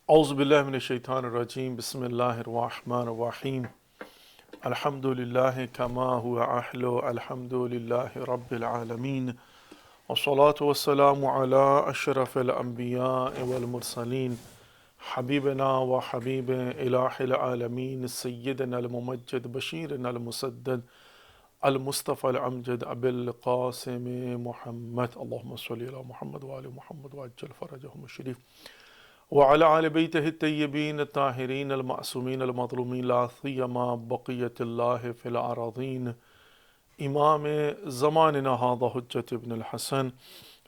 اعوذ باللہ من الشیطان الرجیم بسم اللہ الرحمن الرحیم الحمد للہ کما هو اہل الحمد للہ رب العالمین والصلاة والسلام علی اشرف الانبیاء والمرسلین حبیبنا و حبیب الہ العالمین سیدنا الممجد بشیرنا المسدد المصطفى الامجد ابی القاسم محمد اللہم صلی علی محمد وآل محمد وعجل فرجهم الشریف وعلى آل بیتہ الطیبین الطاہرین المعصومین المظلومین لا سیما بقیت اللہ فی الارضین امام زماننا هذا حجت ابن الحسن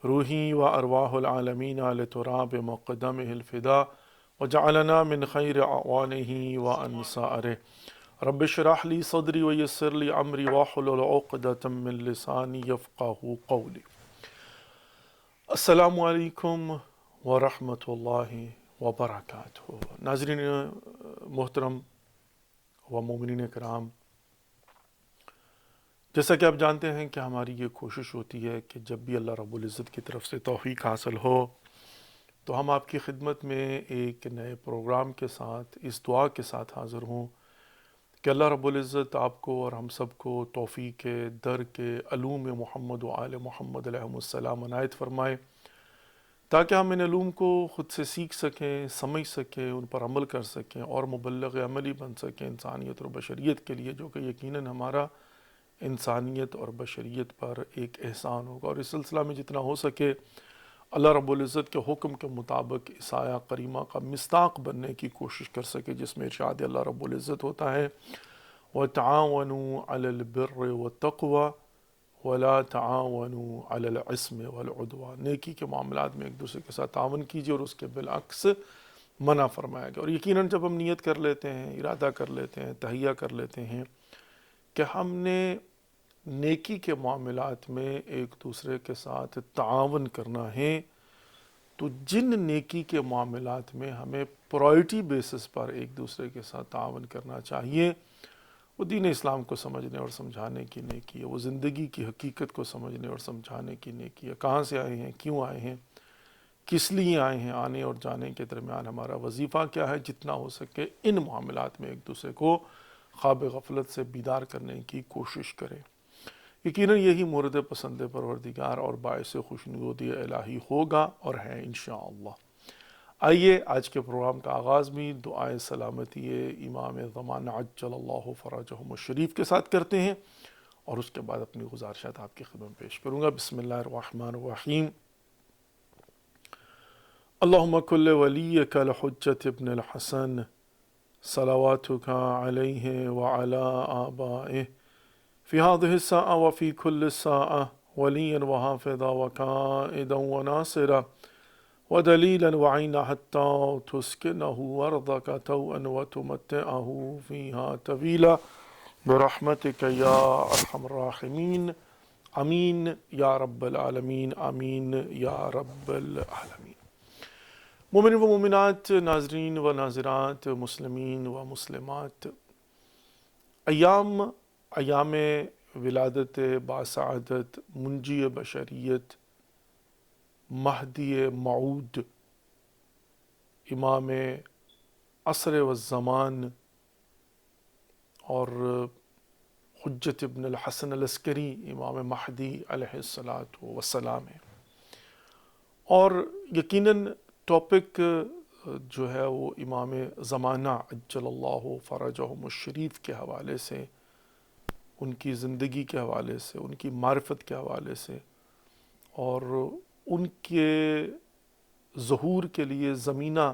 روحی و ارواح العالمین لتراب مقدمہ الفداء وجعلنا من خیر اعوانہ وانصارہ رب اشرح لی صدری ویسر لی امری واحلل عقدۃ من لسانی یفقہوا قولی۔ السلام علیکم ورحمۃ اللہ وبرکاتہ۔ ناظرین محترم و مومنین کرام، جیسا کہ آپ جانتے ہیں کہ ہماری یہ کوشش ہوتی ہے کہ جب بھی اللہ رب العزت کی طرف سے توفیق حاصل ہو تو ہم آپ کی خدمت میں ایک نئے پروگرام کے ساتھ اس دعا کے ساتھ حاضر ہوں کہ اللہ رب العزت آپ کو اور ہم سب کو توفیق در کے علوم محمد و آل محمد علیہ السلام عنایت فرمائے، تاکہ ہم ان علوم کو خود سے سیکھ سکیں، سمجھ سکیں، ان پر عمل کر سکیں اور مبلغ عملی بن سکیں انسانیت اور بشریت کے لیے، جو کہ یقیناً ہمارا انسانیت اور بشریت پر ایک احسان ہوگا۔ اور اس سلسلہ میں جتنا ہو سکے اللہ رب العزت کے حکم کے مطابق اس آیہ کریمہ کا مصداق بننے کی کوشش کر سکے، جس میں ارشاد اللہ رب العزت ہوتا ہے وَتَعَاوَنُوا عَلَى الْبِرِّ وَالتَّقْوَى وَلَا تَعَاوَنُوا عَلَى الْإِثْمِ وَالْعُدْوَانِ، نیکی کے معاملات میں ایک دوسرے کے ساتھ تعاون کیجیے اور اس کے بالعکس منع فرمایا گیا۔ اور یقیناً جب ہم نیت کر لیتے ہیں، ارادہ کر لیتے ہیں، تہیہ کر لیتے ہیں کہ ہم نے نیکی کے معاملات میں ایک دوسرے کے ساتھ تعاون کرنا ہے، تو جن نیکی کے معاملات میں ہمیں پرائرٹی بیسس پر ایک دوسرے کے ساتھ تعاون کرنا چاہیے، وہ دین اسلام کو سمجھنے اور سمجھانے کی نیکی ہے، وہ زندگی کی حقیقت کو سمجھنے اور سمجھانے کی نیکی ہے۔ کہاں سے آئے ہیں، کیوں آئے ہیں، کس لیے آئے ہیں، آنے اور جانے کے درمیان ہمارا وظیفہ کیا ہے، جتنا ہو سکے ان معاملات میں ایک دوسرے کو خواب غفلت سے بیدار کرنے کی کوشش کریں۔ یقیناً یہی مورد پسند پروردگار اور باعث خوشنودی الہی ہوگا اور ہے انشاءاللہ۔ آئیے آج کے پروگرام کا آغاز بھی دعائے سلامتی امام زمانہ عجل اللہ فرجہم الشریف کے ساتھ کرتے ہیں، اور اس کے بعد اپنی گزارشات آپ کی خدمت میں پیش کروں گا۔ بسم اللہ الرحمن الرحیم۔ اللہم کل ولیک الحجت ابن الحسن صلواتک علیہ وعلی آبائہ فی هذه الساعة وفی کل ساعة ولیا وحافظا وقائدا وناصرا ودلیلا وعینا حتی تسکنہ ارضک طوعا وتمتعہ فیہا طویلا برحمتک یا ارحم الراحمین، آمین یا رب العالمین، آمین یا رب العالمین۔ مومن و مومنات، ناظرین و ناظرات، مسلمین و مسلمات، ایام ولادت باسعادت منجی بشریت مہدی موعود امام عصر والزمان اور حجت ابن الحسن العسکری امام مہدی علیہ السلام ہے، اور یقیناً ٹاپک جو ہے وہ امام زمانہ عجل اللہ فرجہم الشریف کے حوالے سے، ان کی زندگی کے حوالے سے، ان کی معرفت کے حوالے سے، اور ان کے ظہور کے لیے زمینہ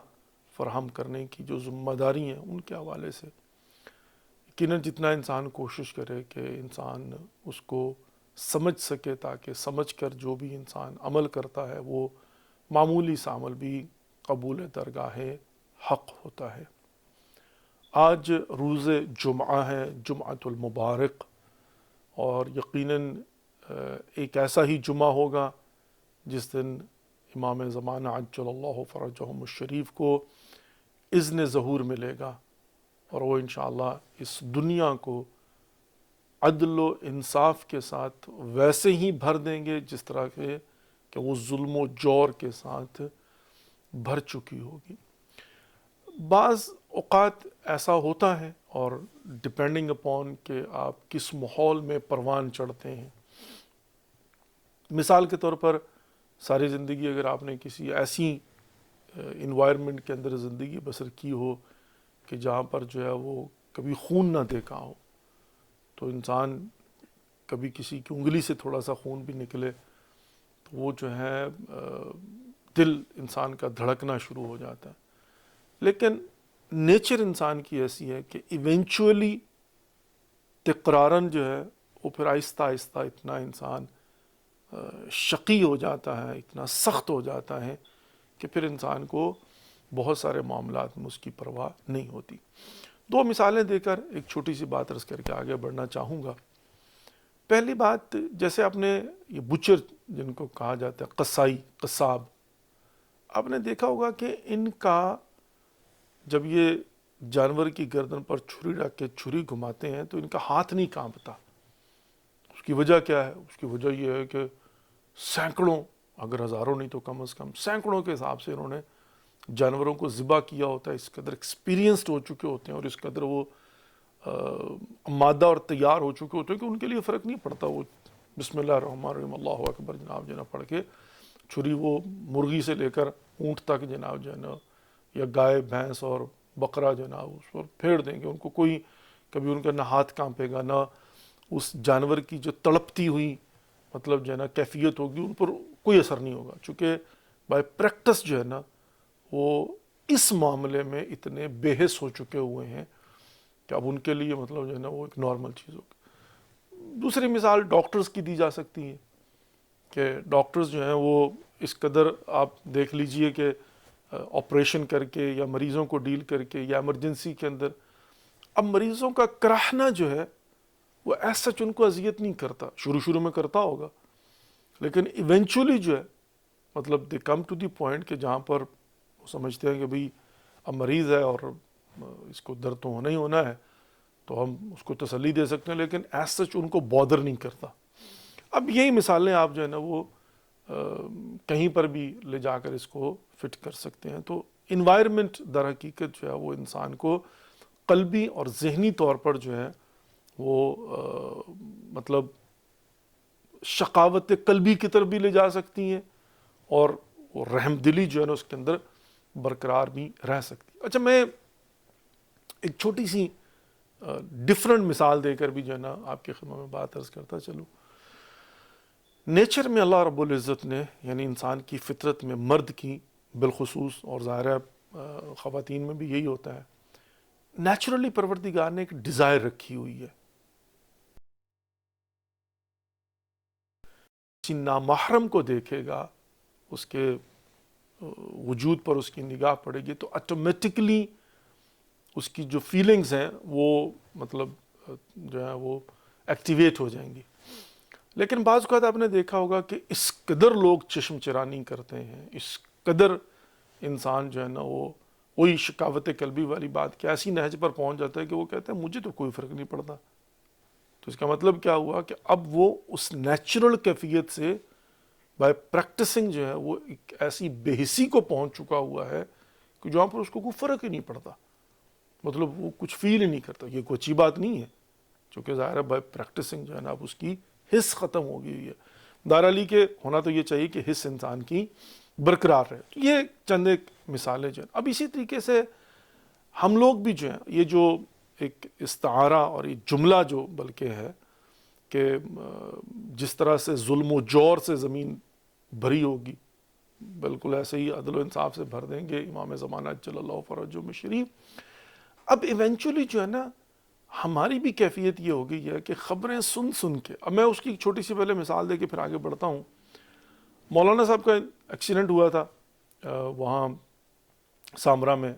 فراہم کرنے کی جو ذمہ داری ہیں ان کے حوالے سے۔ یقیناً جتنا انسان کوشش کرے کہ انسان اس کو سمجھ سکے، تاکہ سمجھ کر جو بھی انسان عمل کرتا ہے وہ معمولی سا عمل بھی قبول درگاہ حق ہوتا ہے۔ آج روز جمعہ ہے، جمعۃ المبارک، اور یقیناً ایک ایسا ہی جمعہ ہوگا جس دن امام زمانہ عجل اللہ فرجہم الشریف کو اذن ظہور ملے گا، اور وہ انشاءاللہ اس دنیا کو عدل و انصاف کے ساتھ ویسے ہی بھر دیں گے جس طرح کہ وہ ظلم و جور کے ساتھ بھر چکی ہوگی۔ بعض اوقات ایسا ہوتا ہے، اور ڈپینڈنگ اپون کہ آپ کس ماحول میں پروان چڑھتے ہیں. مثال کے طور پر ساری زندگی اگر آپ نے کسی ایسی انوائرمنٹ کے اندر زندگی بسر کی ہو کہ جہاں پر جو ہے وہ کبھی خون نہ دیکھا ہو، تو انسان کبھی کسی کی انگلی سے تھوڑا سا خون بھی نکلے تو وہ جو ہے دل انسان کا دھڑکنا شروع ہو جاتا ہے. لیکن نیچر انسان کی ایسی ہے کہ ایونچولی تکرارن جو ہے وہ پھر آہستہ آہستہ اتنا انسان شقی ہو جاتا ہے، اتنا سخت ہو جاتا ہے کہ پھر انسان کو بہت سارے معاملات میں اس کی پرواہ نہیں ہوتی. دو مثالیں دے کر ایک چھوٹی سی بات عرض کر کے آگے بڑھنا چاہوں گا. پہلی بات، جیسے آپ نے یہ بچر جن کو کہا جاتا ہے، قصائی، قصاب، آپ نے دیکھا ہوگا کہ ان کا جب یہ جانور کی گردن پر چھری رکھ کے چھری گھماتے ہیں تو ان کا ہاتھ نہیں کانپتا. اس کی وجہ کیا ہے؟ اس کی وجہ یہ ہے کہ سینکڑوں، اگر ہزاروں نہیں تو کم از کم سینکڑوں کے حساب سے انہوں نے جانوروں کو ذبح کیا ہوتا ہے. اس قدر ایکسپیرینسڈ ہو چکے ہوتے ہیں اور اس قدر وہ مادہ اور تیار ہو چکے ہوتے ہیں کہ ان کے لیے فرق نہیں پڑتا. وہ بسم اللہ الرحمن الرحیم اللہ اکبر جناب پڑھ کے چھری وہ مرغی سے لے کر اونٹ تک جناب جو ہے نا، یا گائے بھینس اور بکرا جناب اس پر پھیڑ دیں گے. ان کو کوئی کبھی ان کا نہ ہاتھ کانپے گا، نہ اس جانور کی جو تڑپتی ہوئی مطلب جو ہے نا کیفیت ہوگی ان پر کوئی اثر نہیں ہوگا. چونکہ بائی پریکٹس جو ہے نا وہ اس معاملے میں اتنے بے حس ہو چکے ہوئے ہیں کہ اب ان کے لیے مطلب جو ہے نا وہ ایک نارمل چیز ہوگی. دوسری مثال ڈاکٹرز کی دی جا سکتی ہے کہ ڈاکٹرز جو ہیں وہ اس قدر، آپ دیکھ لیجئے کہ آپریشن کر کے یا مریضوں کو ڈیل کر کے یا ایمرجنسی کے اندر، اب مریضوں کا کراہنا جو ہے وہ ایسا سچ ان کو اذیت نہیں کرتا. شروع میں کرتا ہوگا، لیکن ایونچولی جو ہے مطلب دے کم ٹو دی پوائنٹ کہ جہاں پر وہ سمجھتے ہیں کہ بھئی اب مریض ہے اور اس کو درد تو ہونا ہی ہونا ہے تو ہم اس کو تسلی دے سکتے ہیں، لیکن ایز سچ ان کو بادر نہیں کرتا. اب یہی مثالیں آپ جو ہے نا وہ کہیں پر بھی لے جا کر اس کو فٹ کر سکتے ہیں. تو انوائرمنٹ در حقیقت جو ہے وہ انسان کو قلبی اور ذہنی طور پر جو ہے وہ مطلب شقاوت قلبی کی طرف بھی لے جا سکتی ہیں اور وہ رحم دلی جو ہے نا اس کے اندر برقرار بھی رہ سکتی. اچھا، میں ایک چھوٹی سی ڈفرنٹ مثال دے کر بھی جو ہے نا آپ کی خدمت میں بات عرض کرتا چلوں. نیچر میں اللہ رب العزت نے، یعنی انسان کی فطرت میں مرد کی بالخصوص، اور ظاہر ہے خواتین میں بھی یہی ہوتا ہے، نیچرلی پروردگار نے ایک ڈیزائر رکھی ہوئی ہے. کسی نامحرم کو دیکھے گا، اس کے وجود پر اس کی نگاہ پڑے گی تو آٹومیٹکلی اس کی جو فیلنگز ہیں وہ مطلب جو ہے وہ ایکٹیویٹ ہو جائیں گی. لیکن بعض اوقات آپ نے دیکھا ہوگا کہ اس قدر لوگ چشم چرانی کرتے ہیں، اس قدر انسان جو ہے نا وہ وہی شکاوت قلبی والی بات کہ ایسی نہج پر پہنچ جاتا ہے کہ وہ کہتے ہیں مجھے تو کوئی فرق نہیں پڑتا. تو اس کا مطلب کیا ہوا کہ اب وہ اس نیچرل کیفیت سے بائی پریکٹسنگ جو ہے وہ ایک ایسی بے حسی کو پہنچ چکا ہوا ہے کہ جہاں پر اس کو کوئی فرق ہی نہیں پڑتا، مطلب وہ کچھ فیل ہی نہیں کرتا. یہ کوئی اچھی بات نہیں ہے، چونکہ ظاہر ہے بائی پریکٹسنگ جو ہے نا اب اس کی حس ختم ہو گئی ہے. دارعلی کے ہونا تو یہ چاہیے کہ حس انسان کی برقرار رہے. یہ چند ایک مثالیں جو ہیں. اب اسی طریقے سے ہم لوگ بھی جو ہیں، یہ جو ایک استعارہ اور یہ جملہ جو بلکہ ہے کہ جس طرح سے ظلم و جور سے زمین بھری ہوگی، بالکل ایسے ہی عدل و انصاف سے بھر دیں گے امام زمانہ جل اللہ فرجہ میں شریف. اب ایونچولی جو ہے نا ہماری بھی کیفیت یہ ہو گئی ہے کہ خبریں سن کے، اب میں اس کی چھوٹی سی پہلے مثال دے کے پھر آگے بڑھتا ہوں. مولانا صاحب کا ایکسیڈنٹ ہوا تھا وہاں سامرا میں،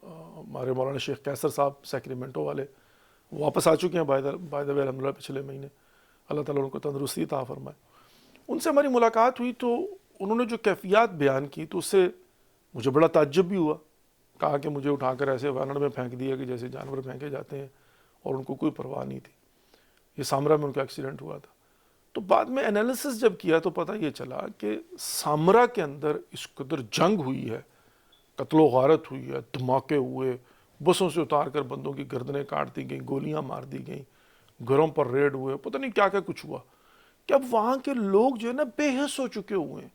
ہمارے مولانا شیخ کیسر صاحب سیکریمنٹو والے واپس آ چکے ہیں بائی دا وے الحمدللہ پچھلے مہینے. اللہ تعالیٰ ان کو تندرستی عطا فرمائے. ان سے ہماری ملاقات ہوئی تو انہوں نے جو کیفیات بیان کی تو اس سے مجھے بڑا تعجب بھی ہوا. کہا کہ مجھے اٹھا کر ایسے وانڑ میں پھینک دیا کہ جیسے جانور پھینکے جاتے ہیں، اور ان کو کوئی پرواہ نہیں تھی. یہ سامرا میں ان کا ایکسیڈنٹ ہوا تھا. تو بعد میں انالیسس جب کیا تو پتہ یہ چلا کہ سامرا کے اندر اس قدر جنگ ہوئی ہے قتل و غارت ہوئی ہے، دھماکے ہوئے، بسوں سے اتار کر بندوں کی گردنیں کاٹ دی گئیں، گولیاں مار دی گئیں، گھروں پر ریڈ ہوئے، پتہ نہیں کیا کیا کچھ ہوا، کہ اب وہاں کے لوگ جو ہے نا بے حس ہو چکے ہوئے ہیں.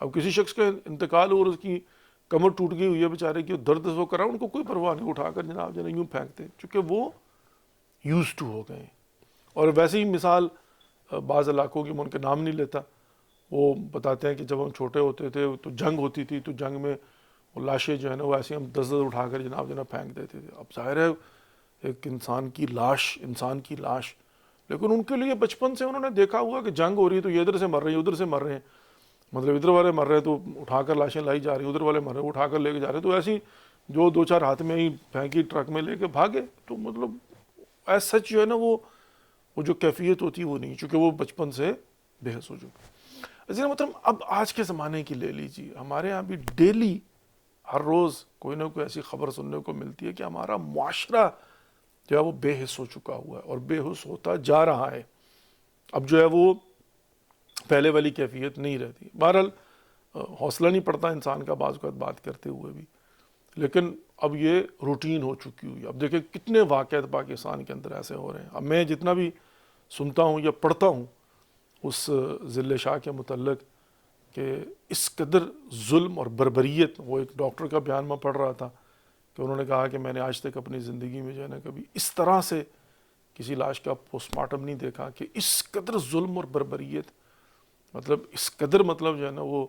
اب کسی شخص کا انتقال اور اس کی کمر ٹوٹ گئی ہوئی ہے بیچارے کی، درد سے وہ کرا، ان کو کوئی پرواہ نہیں، اٹھا کر جناب جو ہے یوں پھینکتے، چونکہ وہ یوز ٹو ہو گئے ہیں. اور ویسے ہی مثال بعض علاقوں کی، میں ان کے نام نہیں لیتا، وہ بتاتے ہیں کہ جب ہم چھوٹے ہوتے تھے تو جنگ ہوتی تھی، تو جنگ میں وہ لاشیں جو ہے نا وہ ایسے ہم 10 اٹھا کر جناب پھینک دیتے تھے. اب ظاہر ہے ایک انسان کی لاش، لیکن ان کے لیے بچپن سے انہوں نے دیکھا ہوا کہ جنگ ہو رہی ہے تو یہ ادھر سے مر رہے ہیں، ادھر سے مر رہے ہیں، مطلب ادھر والے مر رہے ہیں تو اٹھا کر لاشیں لائی جا رہی ہیں، ادھر والے مر رہے ہیں اٹھا کر لے کے جا رہے ہیں، تو ایسی جو 2-4 ہاتھ میں ہی پھینکی، ٹرک میں لے کے بھاگے. تو مطلب ایز سچ جو ہے نا وہ جو کیفیت ہوتی ہے وہ نہیں، چونکہ وہ بچپن سے بے حس ہو چکے. عزیز مطلب اب آج کے زمانے کی لے لیجیے، ہمارے یہاں بھی ڈیلی ہر روز کوئی نہ کوئی ایسی خبر سننے کو ملتی ہے کہ ہمارا معاشرہ جو ہے وہ بے حس ہو چکا ہوا ہے اور بے حس ہوتا جا رہا ہے. اب جو ہے وہ پہلے والی کیفیت نہیں رہتی. بہرحال حوصلہ نہیں پڑتا انسان کا بعض اوقات بات کرتے ہوئے بھی، لیکن اب یہ روٹین ہو چکی ہوئی ہے. اب دیکھیں کتنے واقعات پاکستان کے اندر ایسے ہو رہے ہیں. اب میں جتنا بھی سنتا ہوں یا پڑھتا ہوں اس ذل شاہ کے متعلق کہ اس قدر ظلم اور بربریت، وہ ایک ڈاکٹر کا بیان میں پڑھ رہا تھا کہ انہوں نے کہا کہ میں نے آج تک اپنی زندگی میں جو ہے نا کبھی اس طرح سے کسی لاش کا پوسٹ مارٹم نہیں دیکھا کہ اس قدر ظلم اور بربریت، مطلب اس قدر مطلب جو ہے نا وہ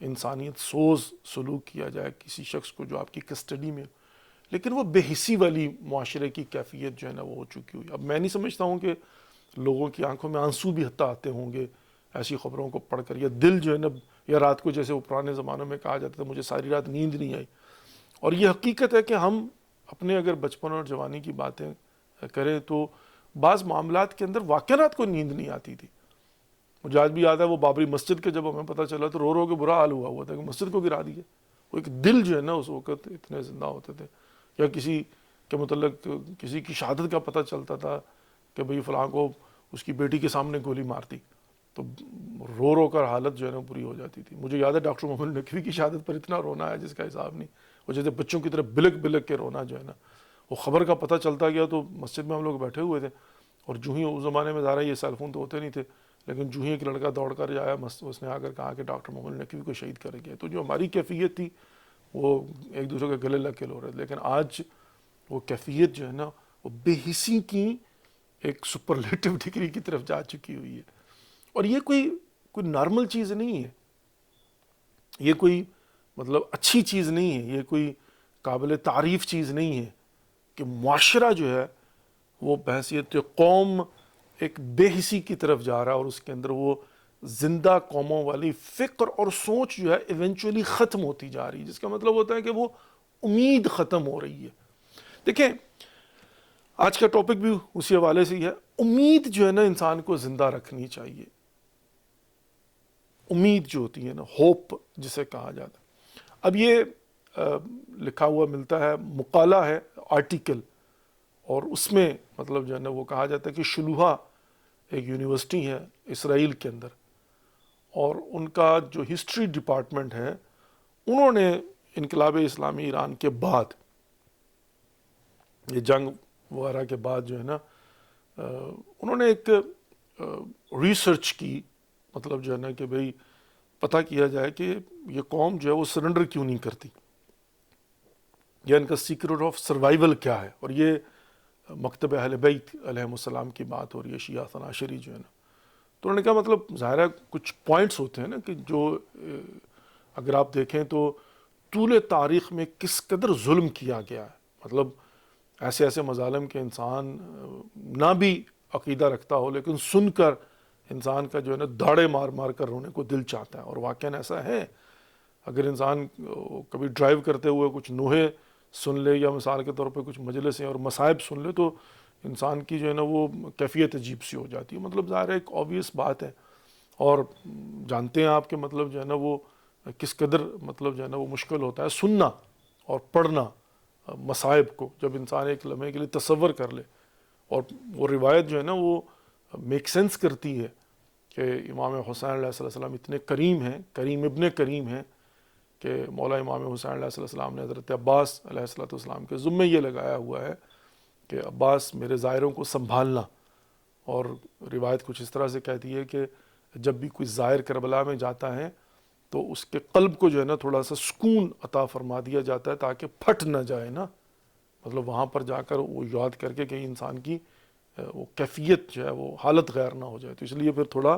انسانیت سوز سلوک کیا جائے کسی شخص کو جو آپ کی کسٹڈی میں. لیکن وہ بے حسی والی معاشرے کی کیفیت جو ہے نا وہ ہو چکی ہوئی. اب میں نہیں سمجھتا ہوں کہ لوگوں کی آنکھوں میں آنسو بھی حتیٰ آتے ہوں گے ایسی خبروں کو پڑھ کر، یا دل جو ہے نا، یا رات کو جیسے وہ پرانے زمانوں میں کہا جاتا تھا مجھے ساری رات نیند نہیں آئی. اور یہ حقیقت ہے کہ ہم اپنے اگر بچپن اور جوانی کی باتیں کریں تو بعض معاملات کے اندر واقعات کو نیند نہیں آتی تھی. مجھے آج بھی یاد ہے وہ بابری مسجد کے جب ہمیں پتہ چلا تو رو رو کے برا حال ہوا تھا کہ مسجد کو گرا دیا. وہ ایک دل جو ہے نا اس وقت اتنے زندہ ہوتے تھے. یا کسی کے متعلق کسی کی شہادت کا پتہ چلتا تھا کہ بھئی فلاں کو اس کی بیٹی کے سامنے گولی مار دی، تو رو رو کر حالت جو ہے نا پوری ہو جاتی تھی. مجھے یاد ہے ڈاکٹر محمد نقوی کی شہادت پر اتنا رونا ہے جس کا حساب نہیں. وہ جیسے بچوں کی طرح بلک بلک کے رونا جو ہے نا، وہ خبر کا پتہ چلتا گیا تو مسجد میں ہم لوگ بیٹھے ہوئے تھے، اور جو ہی اس زمانے میں ظاہر ہے یہ سیل فون تو ہوتے نہیں تھے، لیکن جو ہی ایک لڑکا دوڑ کر آیا اس نے آ کر کہا کہ ڈاکٹر محمد نقوی کو شہید کر گیا. تو جو ہماری کیفیت تھی وہ ایک دوسرے کے گلے لگ کے رو رہے تھے. لیکن آج وہ کیفیت جو ہے نا وہ بے حسی کی ایک سپرلیٹو ڈگری کی طرف جا چکی ہوئی ہے. اور یہ کوئی نارمل چیز نہیں ہے، یہ کوئی مطلب اچھی چیز نہیں ہے، یہ کوئی قابل تعریف چیز نہیں ہے کہ معاشرہ جو ہے وہ بحیثیت قوم ایک بے حسی کی طرف جا رہا ہے، اور اس کے اندر وہ زندہ قوموں والی فکر اور سوچ جو ہے ایونچولی ختم ہوتی جا رہی ہے، جس کا مطلب ہوتا ہے کہ وہ امید ختم ہو رہی ہے. دیکھیں آج کا ٹاپک بھی اسی حوالے سے ہی ہے. امید جو ہے نا انسان کو زندہ رکھنی چاہیے. امید جو ہوتی ہے نا، ہوپ جسے کہا جاتا ہے. اب یہ لکھا ہوا ملتا ہے، مقالہ ہے، آرٹیکل، اور اس میں مطلب جو ہے نا وہ کہا جاتا ہے کہ شلوہا ایک یونیورسٹی ہے اسرائیل کے اندر، اور ان کا جو ہسٹری ڈپارٹمنٹ ہے انہوں نے انقلاب اسلامی ایران کے بعد، یہ جنگ وغیرہ کے بعد جو ہے نا انہوں نے ایک ریسرچ کی، مطلب جو ہے نا کہ بھئی پتہ کیا جائے کہ یہ قوم جو ہے وہ سرنڈر کیوں نہیں کرتی، یا ان کا سیکرٹ آف سروائیول کیا ہے. اور یہ مکتب اہل بیت علیہم السلام کی بات ہو رہی ہے، شیعہ اثنا عشری جو ہے نا. تو انہوں نے کہا مطلب ظاہر ہے کچھ پوائنٹس ہوتے ہیں نا کہ جو اگر آپ دیکھیں تو طول تاریخ میں کس قدر ظلم کیا گیا ہے. مطلب ایسے ایسے مظالم کے انسان نہ بھی عقیدہ رکھتا ہو لیکن سن کر انسان کا جو ہے نا داڑے مار مار کر رونے کو دل چاہتا ہے. اور واقعاً ایسا ہے، اگر انسان کبھی ڈرائیو کرتے ہوئے کچھ نوحے سن لے یا مثال کے طور پہ کچھ مجلسیں اور مصائب سن لے تو انسان کی جو ہے نا وہ کیفیت عجیب سی ہو جاتی ہے. مطلب ظاہر ہے ایک آبویس بات ہے، اور جانتے ہیں آپ کہ مطلب جو ہے نا وہ کس قدر مطلب جو ہے نا وہ مشکل ہوتا ہے سننا اور پڑھنا مصائب کو، جب انسان ایک لمحے کے لیے تصور کر لے. اور وہ روایت جو ہے نا وہ میک سینس کرتی ہے کہ امام حسین علیہ السلام اتنے کریم ہیں، کریم ابن کریم ہیں کہ مولا امام حسین علیہ السلام نے حضرت عباس علیہ السلام کے ذمے یہ لگایا ہوا ہے کہ عباس میرے زائروں کو سنبھالنا. اور روایت کچھ اس طرح سے کہتی ہے کہ جب بھی کوئی زائر کربلا میں جاتا ہے تو اس کے قلب کو جو ہے نا تھوڑا سا سکون عطا فرما دیا جاتا ہے تاکہ پھٹ نہ جائے نا. مطلب وہاں پر جا کر وہ یاد کر کے کہیں انسان کی وہ کیفیت جو ہے وہ حالت غیر نہ ہو جائے. تو اس لیے پھر تھوڑا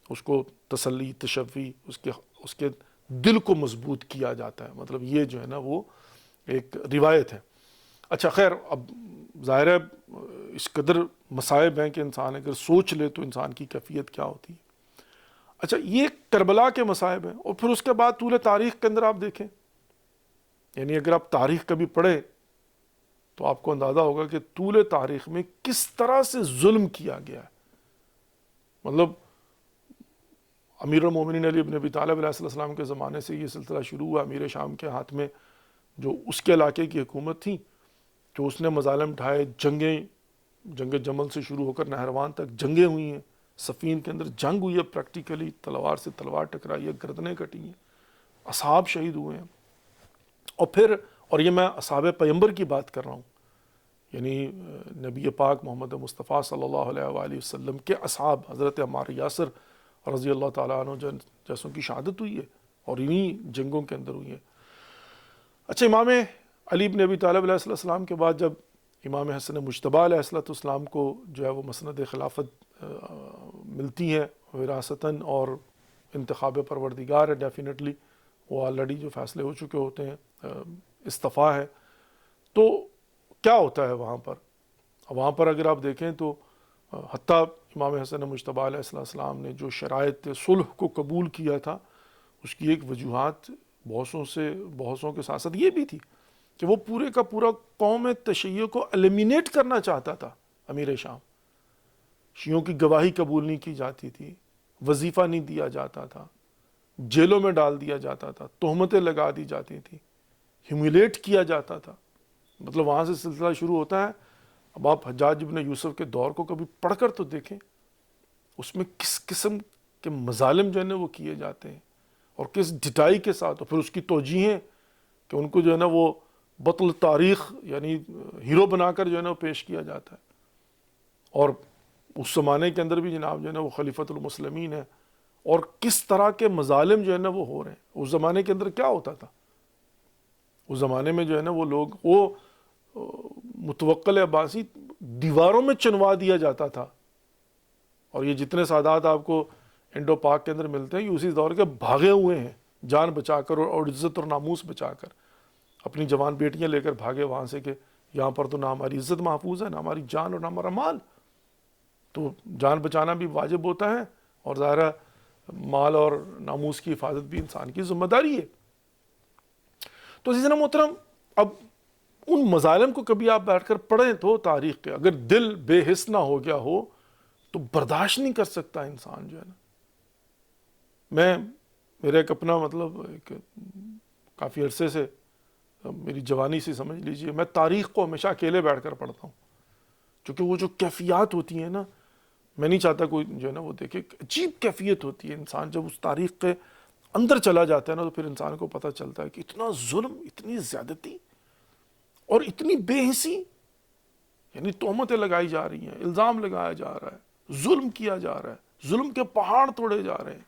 اس کو تسلی تشفی اس کے دل کو مضبوط کیا جاتا ہے. مطلب یہ جو ہے نا وہ ایک روایت ہے. اچھا خیر، اب ظاہر ہے اس قدر مصائب ہیں کہ انسان اگر سوچ لے تو انسان کی کیفیت کیا ہوتی ہے. اچھا یہ کربلا کے مصائب ہیں، اور پھر اس کے بعد طول تاریخ کے اندر آپ دیکھیں، یعنی اگر آپ تاریخ کبھی پڑھیں تو آپ کو اندازہ ہوگا کہ طول تاریخ میں کس طرح سے ظلم کیا گیا ہے. مطلب امیر المومنین علی بن ابی طالب علیہ السلام کے زمانے سے یہ سلسلہ شروع ہوا. امیر شام کے ہاتھ میں جو اس کے علاقے کی حکومت تھی، جو اس نے مظالم ڈھائے، جنگ جمل سے شروع ہو کر نہروان تک جنگیں ہوئی ہیں، صفین کے اندر جنگ ہوئی ہے، پریکٹیکلی تلوار سے تلوار ٹکرائی ہے، گردنیں کٹی ہیں، اصحاب شہید ہوئے ہیں. اور یہ میں اصحاب پیغمبر کی بات کر رہا ہوں، یعنی نبی پاک محمد مصطفیٰ صلی اللہ علیہ وآلہ وسلم کے اصحاب حضرت عمار یاسر رضی اللہ تعالیٰ عنہ جیسوں کی شہادت ہوئی ہے، اور انہی جنگوں کے اندر ہوئی ہے. اچھا امام علی بن ابی طالب علیہ السلام کے بعد جب امام حسن مجتبیٰ علیہ السلام کو جو ہے وہ مسند خلافت ملتی ہے وراثتاً، اور انتخاب پروردگار ہے ڈیفینیٹلی، وہ آلریڈی جو فیصلے ہو چکے ہوتے ہیں، استفاء ہے. تو کیا ہوتا ہے وہاں پر اگر آپ دیکھیں تو حتیٰ امام حسن مجتبیٰ علیہ السلام نے جو شرائط صلح کو قبول کیا تھا، اس کی ایک وجوہات بحثوں کے ساتھ ساتھ یہ بھی تھی کہ وہ پورے کا پورا قوم تشیع کو ایلیمینیٹ کرنا چاہتا تھا. امیر شام شیعوں کی گواہی قبول نہیں کی جاتی تھی، وظیفہ نہیں دیا جاتا تھا، جیلوں میں ڈال دیا جاتا تھا، تہمتیں لگا دی جاتی تھیں، ہیومیلیٹ کیا جاتا تھا. مطلب وہاں سے سلسلہ شروع ہوتا ہے. اب آپ حجاج ابن یوسف کے دور کو کبھی پڑھ کر تو دیکھیں، اس میں کس قسم کے مظالم جو ہے نا وہ کیے جاتے ہیں، اور کس ڈٹائی کے ساتھ. اور پھر اس کی توجیہیں کہ ان کو جو ہے نا وہ بطل تاریخ یعنی ہیرو بنا کر جو ہے نا وہ پیش کیا جاتا ہے. اور اس زمانے کے اندر بھی جناب جو ہے نا وہ خلیفۃ المسلمین ہے، اور کس طرح کے مظالم جو ہے نا وہ ہو رہے ہیں. اس زمانے کے اندر کیا ہوتا تھا، اس زمانے میں جو ہے نا وہ لوگ وہ متوکل عباسی دیواروں میں چنوا دیا جاتا تھا. اور یہ جتنے سادات آپ کو انڈو پاک کے اندر ملتے ہیں یہ اسی دور کے بھاگے ہوئے ہیں، جان بچا کر اور عزت اور ناموس بچا کر. اپنی جوان بیٹیاں لے کر بھاگے وہاں سے کہ یہاں پر تو نہ ہماری عزت محفوظ ہے، نہ ہماری جان اور نہ ہمارا مال. تو جان بچانا بھی واجب ہوتا ہے، اور ظاہر ہے مال اور ناموس کی حفاظت بھی انسان کی ذمہ داری ہے. تو عزیزانا محترم، اب ان مظالم کو کبھی آپ بیٹھ کر پڑھیں تو تاریخ کے، اگر دل بے حس نہ ہو گیا ہو تو برداشت نہیں کر سکتا انسان جو ہے نا. میرا ایک اپنا مطلب کافی عرصے سے، میری جوانی سے سمجھ لیجئے، میں تاریخ کو ہمیشہ اکیلے بیٹھ کر پڑھتا ہوں، کیونکہ وہ جو کیفیات ہوتی ہیں نا، میں نہیں چاہتا کوئی جو ہے نا وہ دیکھے. عجیب کیفیت ہوتی ہے. انسان جب اس تاریخ کے اندر چلا جاتا ہے نا تو پھر انسان کو پتہ چلتا ہے کہ اتنا ظلم، اتنی زیادتی اور اتنی بے حسی، یعنی تہمتیں لگائی جا رہی ہیں، الزام لگایا جا رہا ہے، ظلم کیا جا رہا ہے، ظلم کے پہاڑ توڑے جا رہے ہیں،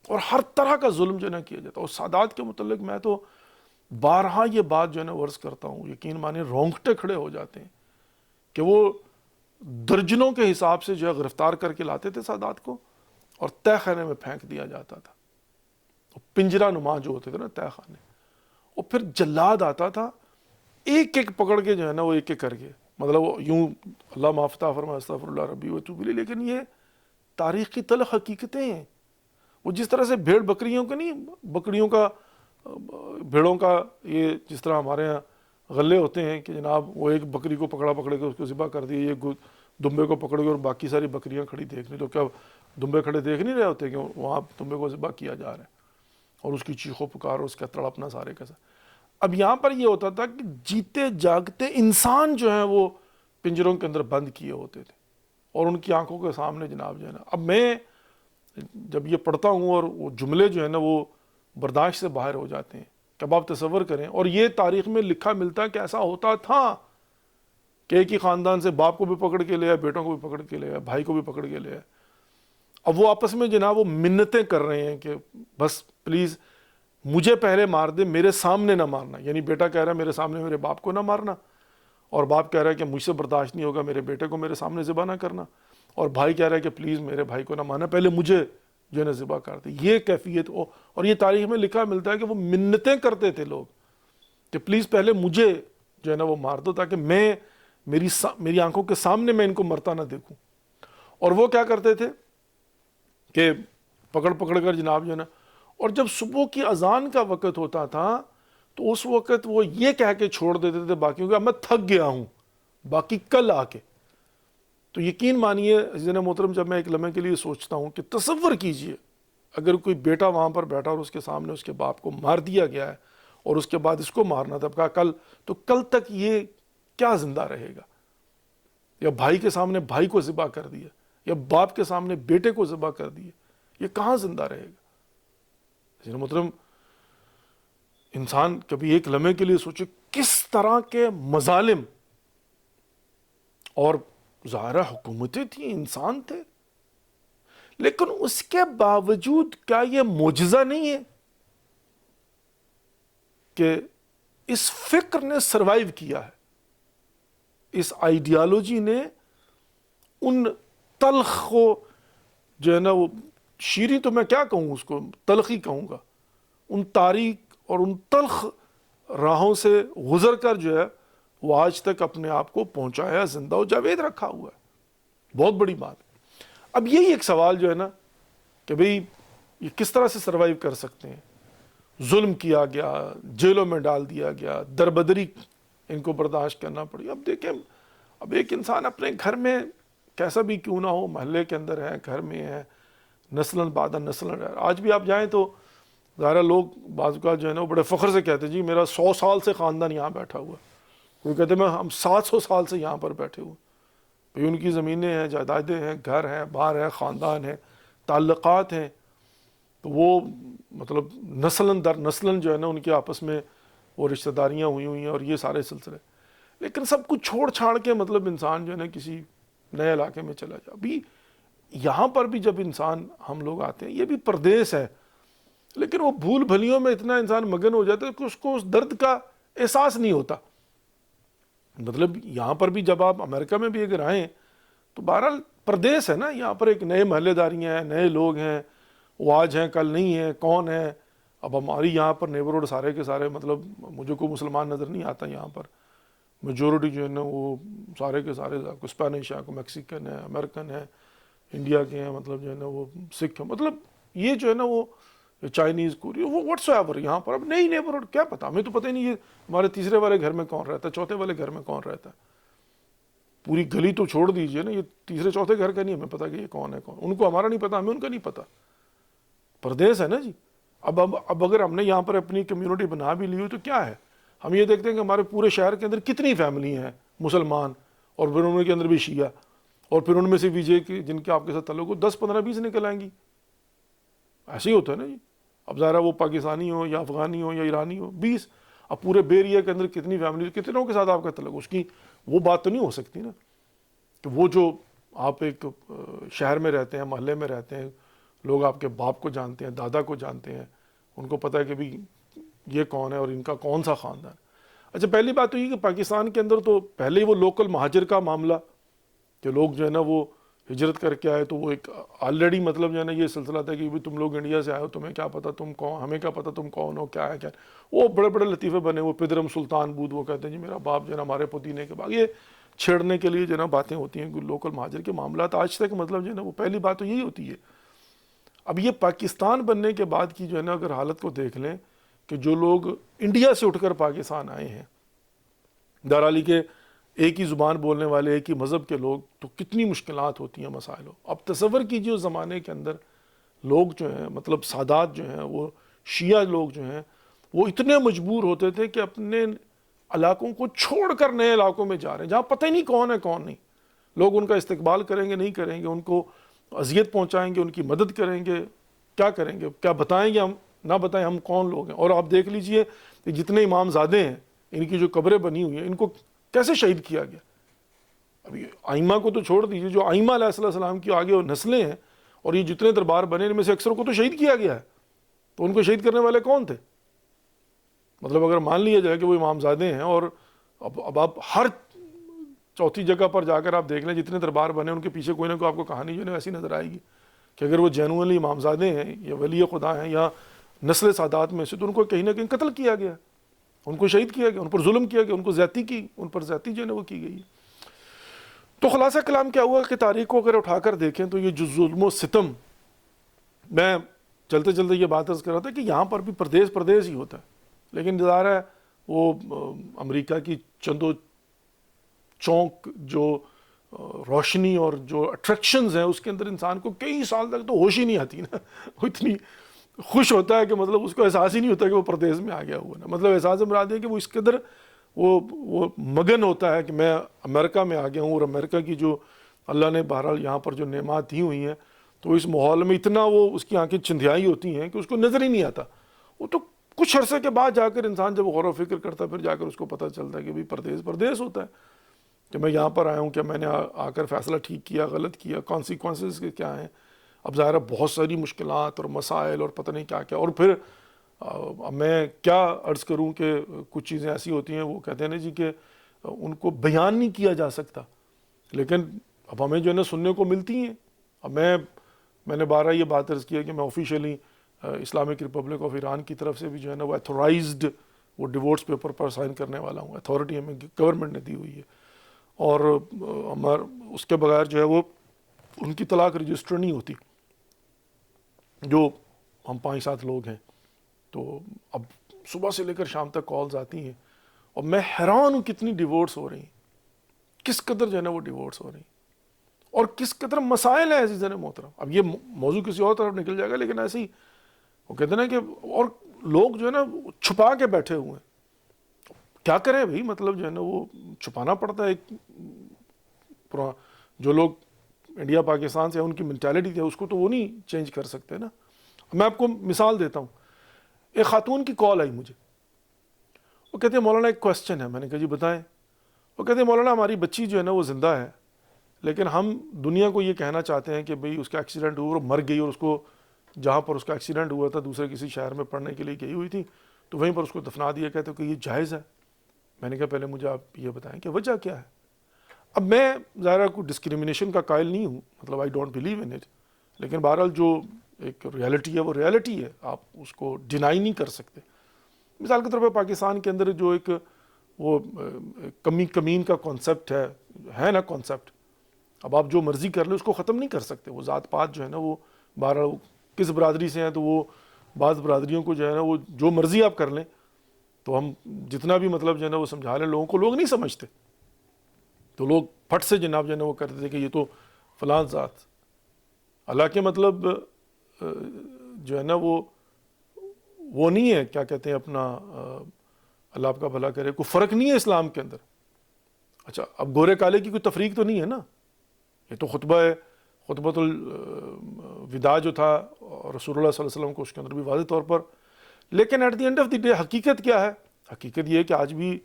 اور ہر طرح کا ظلم جو ہے نا کیا جاتا ہے. اور سادات کے متعلق میں تو بارہا یہ بات جو ہے نا عرض کرتا ہوں، یقین مانے رونگٹے کھڑے ہو جاتے ہیں کہ وہ درجنوں کے حساب سے جو ہے گرفتار کر کے لاتے تھے سادات کو، اور تہ خانے میں پھینک دیا جاتا تھا. پنجرہ نما جو ہوتے تھے نا تہ خانے، اور پھر جلاد آتا تھا ایک ایک پکڑ کے جو ہے نا وہ ایک ایک کر کے، مطلب وہ یوں اللہ معاف فرمائے استغفر اللہ ربی واتوب الیہ. لیکن یہ تاریخ کی تلخ حقیقتیں ہیں. وہ جس طرح سے بھیڑ بکریوں کا نہیں، بھیڑوں کا یہ جس طرح ہمارے ہاں غلے ہوتے ہیں کہ جناب وہ ایک بکری کو پکڑ کے اس کو ذبح کر دیا، یہ دمبے کو پکڑ کے اور باقی ساری بکریاں کھڑی دیکھنی، تو کیا دمبے کھڑے دیکھ نہیں رہے ہوتے کہ وہاں دمبے کو ذبح کیا جا رہا ہے، اور اس کی چیخ و پکار اور اس کا تڑپنا سارے کا سارا. اب یہاں پر یہ ہوتا تھا کہ جیتے جاگتے انسان جو ہیں وہ پنجروں کے اندر بند کیے ہوتے تھے، اور ان کی آنکھوں کے سامنے جناب جو ہے نا. اب میں جب یہ پڑھتا ہوں اور وہ جملے جو ہے نا وہ برداشت سے باہر ہو جاتے ہیں. کہ اب آپ تصور کریں, اور یہ تاریخ میں لکھا ملتا ہے کہ ایسا ہوتا تھا کہ ایک ہی خاندان سے باپ کو بھی پکڑ کے لے آئے, بیٹوں کو بھی پکڑ کے لے آئے, بھائی کو بھی پکڑ کے لے آئے. اب وہ آپس میں جناب وہ منتیں کر رہے ہیں کہ بس پلیز مجھے پہلے مار دے, میرے سامنے نہ مارنا. یعنی بیٹا کہہ رہا ہے میرے سامنے میرے باپ کو نہ مارنا, اور باپ کہہ رہا ہے کہ مجھ سے برداشت نہیں ہوگا میرے بیٹے کو میرے سامنے ذبح نہ کرنا, اور بھائی کہہ رہا ہے کہ پلیز میرے بھائی کو نہ مارنا, پہلے مجھے جو ہے نا ذبح کر دے. یہ کیفیت اور یہ تاریخ میں لکھا ملتا ہے کہ وہ منتیں کرتے تھے لوگ کہ پلیز پہلے مجھے جو ہے نا وہ مار دو, تاکہ میں میری آنکھوں کے سامنے میں ان کو مرتا نہ دیکھوں. اور وہ کیا کرتے تھے کہ پکڑ کر جناب جو ہے نا, اور جب صبح کی اذان کا وقت ہوتا تھا تو اس وقت وہ یہ کہہ کے چھوڑ دیتے تھے باقیوں کو, اب میں تھک گیا ہوں, باقی کل آ کے. تو یقین مانیے عزیزان محترم, جب میں ایک لمحے کے لیے سوچتا ہوں کہ تصور کیجئے اگر کوئی بیٹا وہاں پر بیٹھا اور اس کے سامنے اس کے باپ کو مار دیا گیا ہے اور اس کے بعد اس کو مارنا تھا, کہا کل, تو کل تک یہ کیا زندہ رہے گا؟ یا بھائی کے سامنے بھائی کو ذبح کر دیا, یا باپ کے سامنے بیٹے کو ذبح کر دیا, یہ کہاں زندہ رہے گا؟ عزیزان محترم, انسان کبھی ایک لمحے کے لیے سوچے کس طرح کے مظالم, اور ظاہرہ حکومتیں تھیں, انسان تھے, لیکن اس کے باوجود کیا یہ معجزہ نہیں ہے کہ اس فکر نے سروائیو کیا ہے, اس آئیڈیالوجی نے ان تلخ کو جو ہے نا وہ شیریں تو میں کیا کہوں, اس کو تلخی کہوں گا, ان تاریک اور ان تلخ راہوں سے گزر کر جو ہے وہ آج تک اپنے آپ کو پہنچایا, زندہ و جاوید رکھا ہوا ہے. بہت بڑی بات. اب یہی ایک سوال جو ہے نا کہ بھئی یہ کس طرح سے سروائیو کر سکتے ہیں؟ ظلم کیا گیا, جیلوں میں ڈال دیا گیا, دربدری ان کو برداشت کرنا پڑی. اب دیکھیں, اب ایک انسان اپنے گھر میں کیسا بھی کیوں نہ ہو, محلے کے اندر ہے, گھر میں ہے, نسلاً بعد نسلاً, آج بھی آپ جائیں تو ظاہرہ لوگ بعض اوقات جو ہے نا وہ بڑے فخر سے کہتے ہیں جی میرا 100 سال سے خاندان یہاں بیٹھا ہوا ہے, کوئی کہتے ہیں ہم 700 سال سے یہاں پر بیٹھے ہوئے. بھئی ان کی زمینیں ہیں, جائیدادیں ہیں, گھر ہیں, بار ہے, خاندان ہے, تعلقات ہیں, تو وہ مطلب نسلاً در نسلاً جو ہے نا ان کے آپس میں وہ رشتہ داریاں ہوئی ہیں اور یہ سارے سلسلے. لیکن سب کچھ چھوڑ چھاڑ کے مطلب انسان جو ہے نا کسی نئے علاقے میں چلا جائے. ابھی یہاں پر بھی جب انسان ہم لوگ آتے ہیں, یہ بھی پردیس ہے, لیکن وہ بھول بھلیوں میں اتنا انسان مگن ہو جاتا ہے کہ اس کو اس درد کا احساس نہیں ہوتا. مطلب یہاں پر بھی جب آپ امریکہ میں بھی اگر آئیں تو بہرحال پردیس ہے نا, یہاں پر ایک نئے محلے داریاں ہیں, نئے لوگ ہیں, وہ آج ہیں کل نہیں ہیں, کون ہے. اب ہماری یہاں پر نیبرہڈ سارے کے سارے مطلب مجھے کوئی مسلمان نظر نہیں آتا یہاں پر, میجورٹی جو ہے نا وہ سارے کے سارے کو اسپینش ہے, کو میکسیکن ہے, امریکن ہے, انڈیا کے ہیں, مطلب جو ہے نا وہ سکھ ہے, مطلب یہ جو ہے نا وہ چائنیز, کوری, وہ واٹس ایور یہاں پر. اب نئی نیبرہڈ کیا پتا, ہمیں تو پتہ ہی نہیں یہ ہمارے تیسرے والے گھر میں کون رہتا ہے, چوتھے والے گھر میں کون رہتا ہے. پوری گلی تو چھوڑ دیجئے نا, یہ تیسرے چوتھے گھر کا نہیں ہمیں پتا کہ یہ کون ہے کون, ان کو ہمارا نہیں پتا, ہمیں ان کا نہیں پتا. پردیس ہے نا جی. اب اگر ہم نے یہاں پر اپنی کمیونٹی بنا بھی لی ہو تو کیا ہے, ہم یہ دیکھتے ہیں کہ ہمارے پورے شہر کے اندر کتنی فیملی ہیں مسلمان, اور پھر ان کے اندر بھی شیعہ, اور پھر ان میں سے بھی جن کے آپ کے ساتھ تعلق ہو 10 15 20 نکل آئیں گی. ایسے ہی ہوتا ہے نا جی. اب ظاہرہ وہ پاکستانی ہو یا افغانی ہو یا ایرانی ہو, 20, اب پورے بے ایریا کے اندر کتنی فیملی, کتنوں کے ساتھ آپ کا تعلق, اس کی وہ بات تو نہیں ہو سکتی نا کہ وہ جو آپ ایک شہر میں رہتے ہیں, محلے میں رہتے ہیں, لوگ آپ کے باپ کو جانتے ہیں, دادا کو جانتے ہیں, ان کو پتہ ہے کہ بھی یہ کون ہے اور ان کا کون سا خاندان. اچھا پہلی بات تو یہ کہ پاکستان کے اندر تو پہلے ہی وہ لوکل مہاجر کا معاملہ کہ لوگ جو ہے نا وہ ہجرت کر کے آئے, تو وہ ایک آلریڈی مطلب جو ہے نا یہ سلسلہ تھا کہ تم لوگ انڈیا سے آئے ہو, تمہیں کیا پتہ تم کون, ہمیں کیا پتہ تم کون ہو, کیا ہے کیا. وہ بڑے بڑے لطیفے بنے, وہ پدرم سلطان بود, وہ کہتے ہیں جی میرا باپ جو ہے نا ہمارے پودینے کے باغ, یہ چھیڑنے کے لیے جو ہے نا باتیں ہوتی ہیں لوکل مہاجر کے معاملات آج تک. مطلب جو ہے نا وہ پہلی بات تو یہی ہوتی ہے. اب یہ پاکستان بننے کے بعد کی جو ہے نا اگر حالت کو دیکھ لیں کہ جو لوگ انڈیا سے اٹھ کر پاکستان آئے ہیں, درالی کے ایک ہی زبان بولنے والے, ایک ہی مذہب کے لوگ, تو کتنی مشکلات ہوتی ہیں, مسائل ہو. اب تصور کیجیے اس زمانے کے اندر لوگ جو ہیں مطلب سادات جو ہیں, وہ شیعہ لوگ جو ہیں, وہ اتنے مجبور ہوتے تھے کہ اپنے علاقوں کو چھوڑ کر نئے علاقوں میں جا رہے ہیں جہاں پتہ ہی نہیں کون ہے کون نہیں. لوگ ان کا استقبال کریں گے نہیں کریں گے, ان کو اذیت پہنچائیں گے, ان کی مدد کریں گے, کیا کریں گے, کیا بتائیں گے ہم نہ بتائیں ہم کون لوگ ہیں. اور آپ دیکھ لیجئے کہ جتنے امام زادے ہیں ان کی جو قبریں بنی ہوئی ہیں ان کو کیسے شہید کیا گیا. ابھی آئمہ کو تو چھوڑ دیجیے, جو آئمہ علیہ السلام کی آگے نسلیں ہیں اور یہ جتنے دربار بنے ان میں سے اکثر کو تو شہید کیا گیا ہے. تو ان کو شہید کرنے والے کون تھے؟ مطلب اگر مان لیا جائے کہ وہ امام زادے ہیں, اور اب آپ ہر چوتھی جگہ پر جا کر آپ دیکھ لیں جتنے دربار بنے ان کے پیچھے کوئی نہ کوئی آپ کو کہانی جو ہے ایسی نظر آئے گی کہ اگر وہ جینوئنلی امام زادے ہیں یا ولی خدا ہیں یا نسل سادات میں سے, تو ان کو کہیں نہ کہیں قتل کیا گیا, ان کو شہید کیا گیا, ان پر ظلم کیا گیا, ان کو زیادتی کی, ان پر زیادتی جو ہے وہ کی گئی. تو خلاصہ کلام کیا ہوا کہ تاریخ کو اگر اٹھا کر دیکھیں تو یہ جو ظلم و ستم, میں چلتے چلتے یہ بات عرض کر رہا تھا کہ یہاں پر بھی پردیس ہی ہوتا ہے, لیکن ظاہر ہے وہ امریکہ کی چندو چونک جو روشنی اور جو اٹریکشنز ہیں اس کے اندر انسان کو کئی سال تک تو ہوش ہی نہیں آتی نا. وہ اتنی خوش ہوتا ہے کہ مطلب اس کو احساس ہی نہیں ہوتا کہ وہ پردیس میں آ گیا ہوا نا. مطلب احساس مراد ہے کہ وہ اس قدر وہ مگن ہوتا ہے کہ میں امریکہ میں آ گیا ہوں, اور امریکہ کی جو اللہ نے بہرحال یہاں پر جو نعمات دی ہوئی ہیں تو اس ماحول میں اتنا وہ اس کی آنکھیں چندھیائی ہوتی ہیں کہ اس کو نظر ہی نہیں آتا. وہ تو کچھ عرصے کے بعد جا کر انسان جب غور و فکر کرتا ہے پھر جا کر اس کو پتہ چلتا ہے کہ بھئی پردیس ہوتا ہے, کہ میں یہاں پر آیا ہوں, کہ میں نے آ کر فیصلہ ٹھیک کیا غلط کیا, کانسیکوینسز کے کیا ہیں. اب ظاہر بہت ساری مشکلات اور مسائل اور پتہ نہیں کیا کیا, اور پھر میں کیا عرض کروں کہ کچھ چیزیں ایسی ہوتی ہیں وہ کہتے ہیں نا جی کہ ان کو بیان نہیں کیا جا سکتا, لیکن اب ہمیں جو ہے نا سننے کو ملتی ہیں. اب میں نے بارہ یہ بات عرض کیا کہ میں officially Islamic republic of Iran کی طرف سے بھی جو ہے نا وہ ایتھورائزڈ وہ ڈیورس پیپر پر سائن کرنے والا ہوں. اتھارٹی ہمیں گورنمنٹ نے دی ہوئی ہے, اور اس کے بغیر جو ہے وہ ان کی طلاق رجسٹر نہیں ہوتی. جو ہم 5-7 لوگ ہیں, تو اب صبح سے لے کر شام تک کالز آتی ہیں, اور میں حیران ہوں کتنی ڈیورس ہو رہی ہیں, کس قدر جو ہے نا وہ ڈیورس ہو رہی ہیں, اور کس قدر مسائل ہیں عزیزان محترم. اب یہ موضوع کسی اور طرف نکل جائے گا, لیکن ایسے ہی وہ کہتے ہیں نا کہ اور لوگ جو ہے نا چھپا کے بیٹھے ہوئے ہیں. کیا کریں بھائی, مطلب جو ہے نا وہ چھپانا پڑتا ہے. جو لوگ انڈیا پاکستان سے ان کی مینٹیلٹی تھی اس کو تو وہ نہیں چینج کر سکتے نا. میں آپ کو مثال دیتا ہوں. ایک خاتون کی کال آئی مجھے, وہ کہتے ہیں مولانا ایک کوسچن ہے. میں نے کہا جی بتائیں. وہ کہتے ہیں مولانا ہماری بچی جو ہے نا وہ زندہ ہے, لیکن ہم دنیا کو یہ کہنا چاہتے ہیں کہ بھئی اس کا ایکسیڈنٹ ہوا اور مر گئی, اور اس کو جہاں پر اس کا ایکسیڈنٹ ہوا تھا دوسرے کسی شہر میں پڑھنے کے لیے گئی ہوئی تھی, تو وہیں پر اس کو دفنا دیا. کہتے کہ یہ جائز ہے. میں نے کہا پہلے مجھے آپ یہ بتائیں کہ وجہ کیا ہے. اب میں ظاہر کوئی ڈسکریمنیشن کا قائل نہیں ہوں, مطلب I don't believe in it, لیکن بہرحال جو ایک ریالٹی ہے وہ ریالٹی ہے, آپ اس کو ڈینائی نہیں کر سکتے. مثال کے طور پہ پاکستان کے اندر جو ایک وہ کمین کا کانسیپٹ ہے نا کانسیپٹ, اب آپ جو مرضی کر لیں اس کو ختم نہیں کر سکتے. وہ ذات پات جو ہے نا وہ بہرحال کس برادری سے ہیں, تو وہ بعض برادریوں کو جو ہے نا وہ جو مرضی آپ کر لیں, تو ہم جتنا بھی مطلب جو ہے نا وہ سمجھا لیں لوگوں کو, لوگ نہیں سمجھتے. تو لوگ پھٹ سے جناب جو ہے نا وہ کرتے تھے کہ یہ تو فلاں ذات. حالانکہ مطلب جو ہے نا وہ نہیں ہے, کیا کہتے ہیں اپنا, اللہ آپ کا بھلا کرے, کوئی فرق نہیں ہے اسلام کے اندر. اچھا اب گورے کالے کی کوئی تفریق تو نہیں ہے نا. یہ تو خطبۃ الوداع جو تھا رسول اللہ صلی اللہ علیہ وسلم کو, اس کے اندر بھی واضح طور پر. لیکن at the end of the day حقیقت کیا ہے؟ حقیقت یہ ہے کہ آج بھی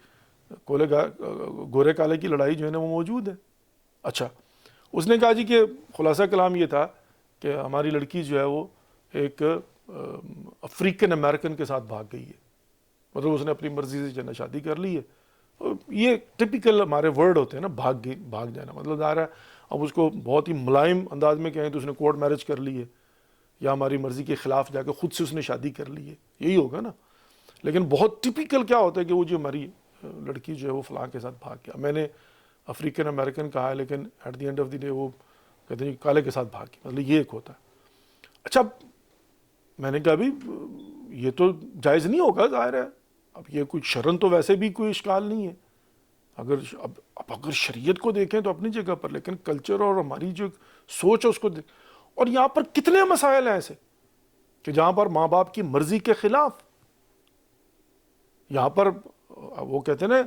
گورے کالے کی لڑائی جو ہے نا وہ موجود ہے. اچھا اس نے کہا جی کہ خلاصہ کلام یہ تھا کہ ہماری لڑکی جو ہے وہ ایک افریقن امریکن کے ساتھ بھاگ گئی ہے, مطلب اس نے اپنی مرضی سے جو ہے شادی کر لی ہے. یہ ٹپیکل ہمارے ورڈ ہوتے ہیں نا, بھاگ جانا. مطلب ظاہر ہے اب اس کو بہت ہی ملائم انداز میں کہیں تو اس نے کورٹ میرج کر لی ہے, یا ہماری مرضی کے خلاف جا کے خود سے اس نے شادی کر لی ہے, یہی ہوگا نا. لیکن بہت ٹپیکل کیا ہوتا ہے کہ وہ جو ہماری لڑکی جو ہے وہ فلاں کے ساتھ بھاگ گیا. میں نے افریقن امریکن کہا ہے, لیکن at the end of the day وہ کہتے ہیں کالے کے ساتھ بھاگ گیا, مطلب یہ ایک ہوتا ہے. اچھا میں نے کہا بھی یہ تو جائز نہیں ہوگا, ظاہر ہے. اب یہ کوئی شرن تو ویسے بھی کوئی اشکال نہیں ہے. اگر شریعت کو دیکھیں تو اپنی جگہ پر, لیکن کلچر اور ہماری جو سوچ ہے اس کو اور یہاں پر کتنے مسائل ہیں ایسے کہ جہاں پر ماں باپ کی مرضی کے خلاف, یہاں پر وہ کہتے ہیں نا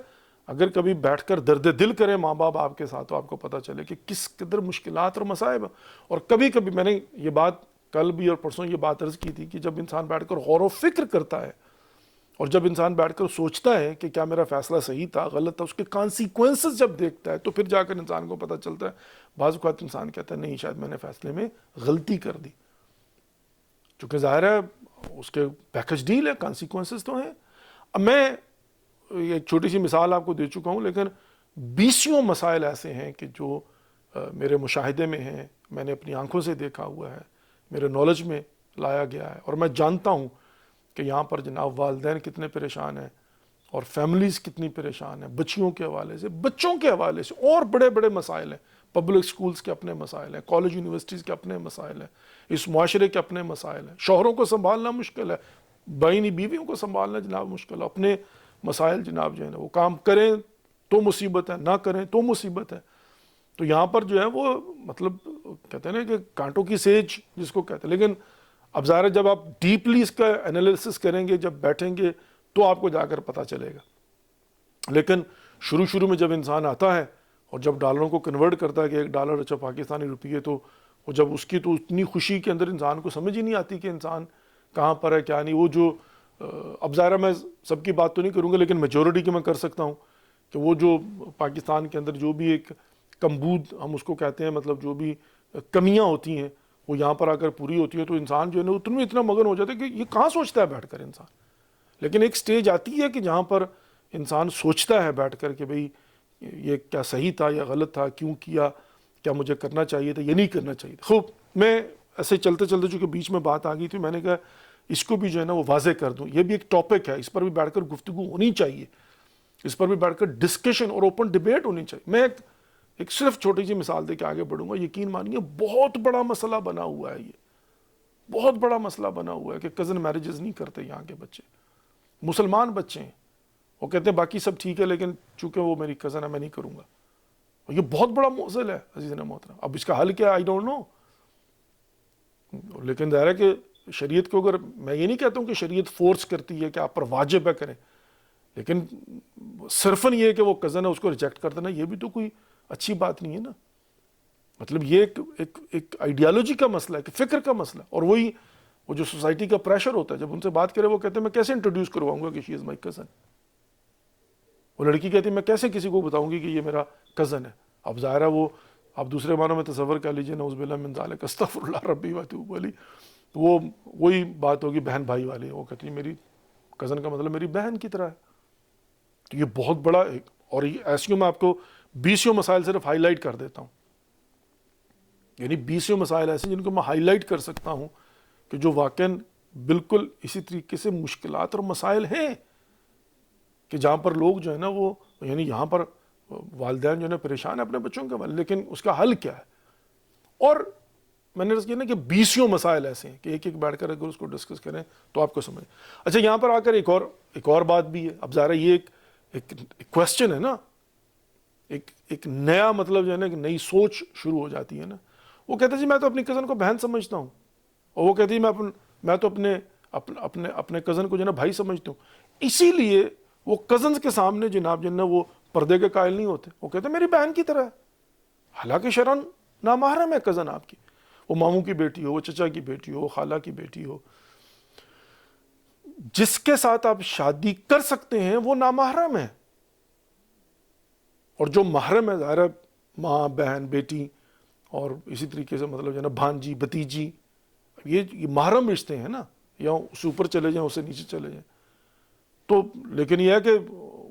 اگر کبھی بیٹھ کر درد دل کریں ماں باپ آپ کے ساتھ, تو آپ کو پتہ چلے کہ کس قدر مشکلات اور مصائب. اور کبھی کبھی میں نے یہ بات کل بھی اور پرسوں یہ بات عرض کی تھی کہ جب انسان بیٹھ کر غور و فکر کرتا ہے اور جب انسان بیٹھ کر سوچتا ہے کہ کیا میرا فیصلہ صحیح تھا غلط تھا، اس کے کانسیکوینسز جب دیکھتا ہے تو پھر جا کر انسان کو پتہ چلتا ہے. بعض اوقات انسان کہتا ہے نہیں شاید میں نے فیصلے میں غلطی کر دی، چونکہ ظاہر ہے اس کے پیکج ڈیل ہے، کانسیکوینسز تو ہیں. اب میں ایک چھوٹی سی مثال آپ کو دے چکا ہوں، لیکن بیسیوں مسائل ایسے ہیں کہ جو میرے مشاہدے میں ہیں، میں نے اپنی آنکھوں سے دیکھا ہوا ہے، میرے نالج میں لایا گیا ہے، اور میں جانتا ہوں کہ یہاں پر جناب والدین کتنے پریشان ہیں اور فیملیز کتنی پریشان ہیں، بچیوں کے حوالے سے، بچوں کے حوالے سے، اور بڑے بڑے مسائل ہیں. پبلک سکولز کے اپنے مسائل ہیں، کالج یونیورسٹیز کے اپنے مسائل ہیں، اس معاشرے کے اپنے مسائل ہیں. شوہروں کو سنبھالنا مشکل ہے، بہنی بیویوں کو سنبھالنا جناب مشکل ہے، اپنے مسائل جناب جو ہے نا وہ کام کریں تو مصیبت ہے، نہ کریں تو مصیبت ہے. تو یہاں پر جو ہے وہ مطلب کہتے ہیں نا کہ کانٹوں کی سیج جس کو کہتے ہیں. لیکن اب ظاہر ہے جب آپ ڈیپلی اس کا انالیسس کریں گے، جب بیٹھیں گے تو آپ کو جا کر پتہ چلے گا. لیکن شروع میں جب انسان آتا ہے اور جب ڈالروں کو کنورٹ کرتا ہے کہ ایک ڈالر اچھا پاکستانی روپیے، تو وہ جب اس کی تو اتنی خوشی کے اندر انسان کو سمجھ ہی نہیں آتی کہ انسان کہاں پر ہے کیا نہیں. وہ جو اب ظاہر میں سب کی بات تو نہیں کروں گا، لیکن میجورٹی کی میں کر سکتا ہوں کہ وہ جو پاکستان کے اندر جو بھی ایک کمبود ہم اس کو کہتے ہیں، مطلب جو بھی کمیاں ہوتی ہیں وہ یہاں پر آ کر پوری ہوتی ہے، تو انسان جو ہے نا اتنا مگن ہو جاتا ہے کہ یہ کہاں سوچتا ہے بیٹھ کر انسان. لیکن ایک سٹیج آتی ہے کہ جہاں پر انسان سوچتا ہے بیٹھ کر کہ بھئی یہ کیا صحیح تھا یا غلط تھا، کیوں کیا، کیا مجھے کرنا چاہیے تھا یا نہیں کرنا چاہیے تھا. خوب میں ایسے چلتے چلتے چونکہ بیچ میں بات آ گئی تھی، میں نے کہا اس کو بھی جو ہے نا وہ واضح کر دوں. یہ بھی ایک ٹاپک ہے، اس پر بھی بیٹھ کر گفتگو ہونی چاہیے، اس پر بھی بیٹھ کر ڈسکشن اور اوپن ڈیبیٹ ہونی چاہیے. میں ایک صرف چھوٹی سی مثال دے کے آگے بڑھوں گا. یقین مانیے بہت بڑا مسئلہ بنا ہوا ہے، یہ بہت بڑا مسئلہ بنا ہوا ہے کہ کزن میرجز نہیں کرتے یہاں کے بچے، مسلمان بچے ہیں، وہ کہتے ہیں باقی سب ٹھیک ہے لیکن چونکہ وہ میری کزن ہے میں نہیں کروں گا. یہ بہت بڑا معضل ہے عزیزنا محترم. اب اس کا حل کیا ہے آئی ڈونٹ نو. لیکن ظاہر ہے کہ شریعت کو اگر میں یہ نہیں کہتا ہوں کہ شریعت فورس کرتی ہے کہ آپ پر واجب ہے کریں، لیکن صرفاً یہ کہ وہ کزن ہے اس کو ریجیکٹ کر دینا یہ بھی تو کوئی اچھی بات نہیں ہے نا. مطلب یہ ایک آئیڈیالوجی کا مسئلہ ہے، کہ فکر کا مسئلہ ہے. اور وہی وہ جو سوسائٹی کا پریشر ہوتا ہے، جب ان سے بات کرے وہ کہتے ہیں میں کیسے انٹروڈیوس کرواؤں گا کہ شی از مائی کزن. وہ لڑکی کہتی ہے میں کیسے کسی کو بتاؤں گی کہ یہ میرا کزن ہے. اب ظاہر ہے وہ آپ دوسرے معنوں میں تصور کر لیجئے، نعوذ باللہ من ذالک، استغفر اللہ ربی واتوب الیہ، تو وہ وہی بات ہوگی بہن بھائی والی. وہ کہتی ہے میری کزن کا مطلب میری بہن کی طرح ہے. تو یہ بہت بڑا ایک، اور ایسیوں میں آپ کو 20 مسائل صرف ہائی لائٹ کر دیتا ہوں، یعنی 20 مسائل ایسے جن کو میں ہائی لائٹ کر سکتا ہوں کہ جو واقعاً بالکل اسی طریقے سے مشکلات اور مسائل ہیں کہ جہاں پر لوگ جو ہے نا وہ یعنی یہاں پر والدین جو ہے نا پریشان ہیں اپنے بچوں کے والے، لیکن اس کا حل کیا ہے. اور میں نے کیا نا کہ 20 مسائل ایسے ہیں کہ ایک ایک بیٹھ کر اگر اس کو ڈسکس کریں تو آپ کو سمجھ. اچھا یہاں پر آ کر ایک اور بات بھی ہے. اب ظاہر ہے یہ ایک کویسچن ہے نا، ایک نیا مطلب جو ہے نا کہ نئی سوچ شروع ہو جاتی ہے نا. وہ کہتے ہیں جی میں تو اپنی کزن کو بہن سمجھتا ہوں، اور وہ کہتی ہے میں تو اپنے کزن کو جو ہے نا بھائی سمجھتا ہوں. اسی لیے وہ کزنز کے سامنے جناب جو ہے نا وہ پردے کے قائل نہیں ہوتے. وہ کہتے ہیں میری بہن کی طرح ہے، حالانکہ شرعاً نامحرم ہے کزن آپ کی. وہ ماموں کی بیٹی ہو، وہ چچا کی بیٹی ہو، خالہ کی بیٹی ہو، جس کے ساتھ آپ شادی کر سکتے ہیں وہ نامحرم ہے. اور جو محرم ہے ظاہر ہے ماں، بہن، بیٹی، اور اسی طریقے سے مطلب جو ہے نا بھانجی، بھتیجی، یہ محرم رشتے ہیں نا، یا اس اوپر چلے جائیں اسے نیچے چلے جائیں. تو لیکن یہ ہے کہ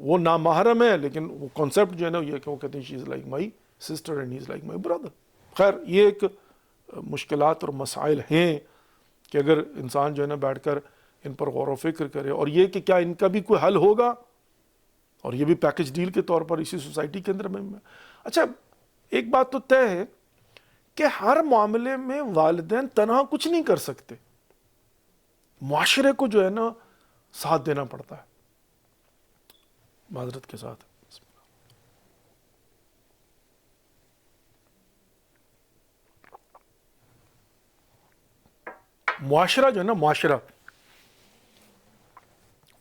وہ نامحرم ہے، لیکن وہ کانسیپٹ جو ہے نا یہ کہ وہ کہتے ہیں she is like my sister and he is like my brother. خیر یہ ایک مشکلات اور مسائل ہیں کہ اگر انسان جو ہے نا بیٹھ کر ان پر غور و فکر کرے، اور یہ کہ کیا ان کا بھی کوئی حل ہوگا، اور یہ بھی پیکج ڈیل کے طور پر اسی سوسائٹی کے اندر میں. اچھا ایک بات تو طے ہے کہ ہر معاملے میں والدین تنہا کچھ نہیں کر سکتے، معاشرے کو جو ہے نا ساتھ دینا پڑتا ہے. معذرت کے ساتھ معاشرہ جو ہے نا، معاشرہ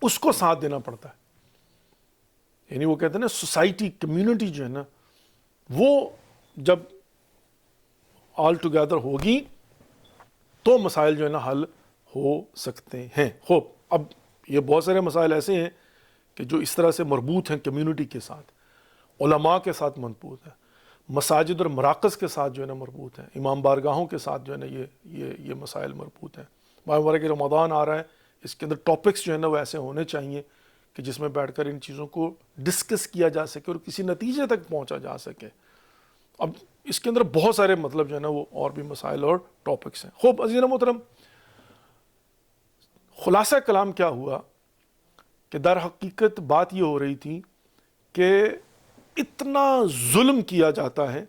اس کو ساتھ دینا پڑتا ہے. یعنی وہ کہتے ہیں نا سوسائٹی، کمیونٹی جو ہے نا وہ جب آل ٹوگیدر ہوگی تو مسائل جو ہے نا حل ہو سکتے ہیں. خوب اب یہ بہت سارے مسائل ایسے ہیں کہ جو اس طرح سے مربوط ہیں کمیونٹی کے ساتھ، علماء کے ساتھ مربوط ہیں، مساجد اور مراکز کے ساتھ جو ہے نا مربوط ہیں، امام بارگاہوں کے ساتھ جو ہے نا یہ مسائل مربوط ہیں. مبارک رمضان آ رہا ہے، اس کے اندر ٹاپکس جو ہے نا وہ ایسے ہونے چاہیے کہ جس میں بیٹھ کر ان چیزوں کو ڈسکس کیا جا سکے اور کسی نتیجے تک پہنچا جا سکے. اب اس کے اندر بہت سارے مطلب جو ہے نا وہ اور بھی مسائل اور ٹاپکس ہیں. خوب عزیز محترم، خلاصہ کلام کیا ہوا کہ در حقیقت بات یہ ہو رہی تھی کہ اتنا ظلم کیا جاتا ہے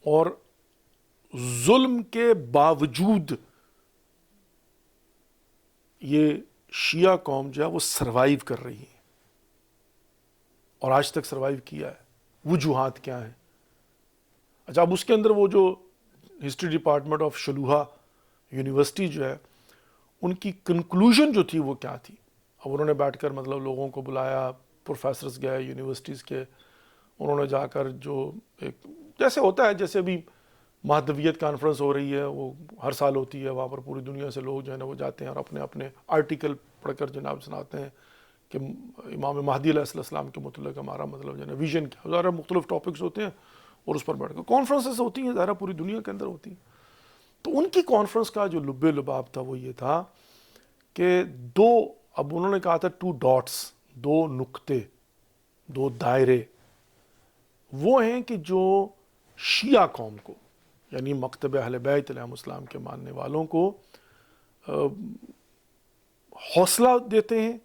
اور ظلم کے باوجود یہ شیعہ قوم جو ہے وہ سروائیو کر رہی ہے اور آج تک سروائیو کیا ہے. وجوہات کیا ہیں؟ اچھا، اب اس کے اندر وہ جو ہسٹری ڈپارٹمنٹ آف شلوہا یونیورسٹی جو ہے، ان کی کنکلوژن جو تھی وہ کیا تھی؟ اب انہوں نے بیٹھ کر مطلب لوگوں کو بلایا، پروفیسرز گئے یونیورسٹیز کے، انہوں نے جا کر جو ایک جیسے ہوتا ہے، جیسے ابھی مہدویت کانفرنس ہو رہی ہے، وہ ہر سال ہوتی ہے، وہاں پر پوری دنیا سے لوگ جو ہے نا وہ جاتے ہیں اور اپنے اپنے آرٹیکل پڑھ کر جناب سناتے ہیں کہ امام مہدی علیہ السلام کے متعلق ہمارا مطلب جو ہے نا ویژن کیا. ظاہر مختلف ٹاپکس ہوتے ہیں اور اس پر بیٹھ کر کانفرنسز ہوتی ہیں، ظاہر پوری دنیا کے اندر ہوتی ہیں. تو ان کی کانفرنس کا جو لب لباب تھا وہ یہ تھا کہ اب انہوں نے کہا تھا 2 ڈاٹس، 2 نقطے، 2 دائرے، وہ ہیں کہ جو شیعہ قوم کو، یعنی مکتب اہل بیت علیہ السلام کے ماننے والوں کو حوصلہ دیتے ہیں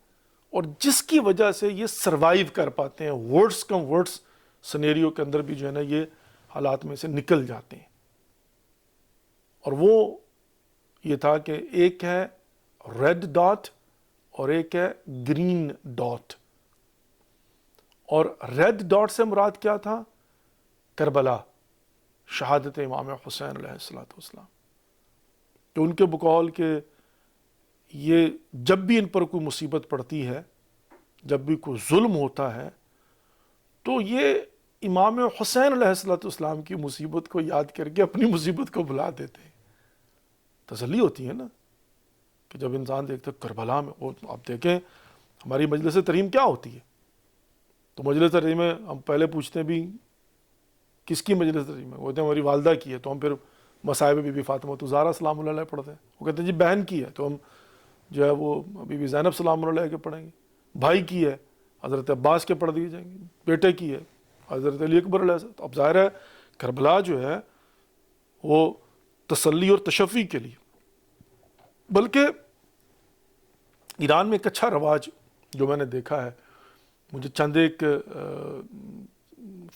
اور جس کی وجہ سے یہ سروائیو کر پاتے ہیں، ورڈز کم ورڈز سنیریو کے اندر بھی جو ہے نا یہ حالات میں سے نکل جاتے ہیں. اور وہ یہ تھا کہ ایک ہے ریڈ ڈاٹ اور ایک ہے گرین ڈاٹ. اور ریڈ ڈاٹ سے مراد کیا تھا؟ کربلا، شہادت امام حسین علیہ السلام. تو ان کے بقول کہ یہ جب بھی ان پر کوئی مصیبت پڑتی ہے، جب بھی کوئی ظلم ہوتا ہے، تو یہ امام حسین علیہ السلام کی مصیبت کو یاد کر کے اپنی مصیبت کو بھلا دیتے ہیں. تسلی ہوتی ہے نا کہ جب انسان دیکھتا ہے کربلا میں. وہ آپ دیکھیں ہماری مجلس ترحیم کیا ہوتی ہے، تو مجلس ترحیم میں ہم پہلے پوچھتے ہیں بھی کس کی مجلس ترحیم ہے؟ وہ کہتے ہیں ہماری والدہ کی ہے، تو ہم پھر مصائب بی بی فاطمہ الزہرا سلام اللہ علیہ پڑھتے ہیں. وہ کہتے ہیں جی بہن کی ہے، تو ہم جو ہے وہ بی بی زینب سلام اللہ علیہ کے پڑھیں گے. بھائی کی ہے، حضرت عباس کے پڑھ دیے جائیں گے. بیٹے کی ہے، حضرت علی اکبر علیہ السلام. تو اب ظاہر ہے کربلا جو ہے وہ تسلی اور تشفی کے لیے. بلکہ ایران میں ایک اچھا رواج جو میں نے دیکھا ہے، مجھے چند ایک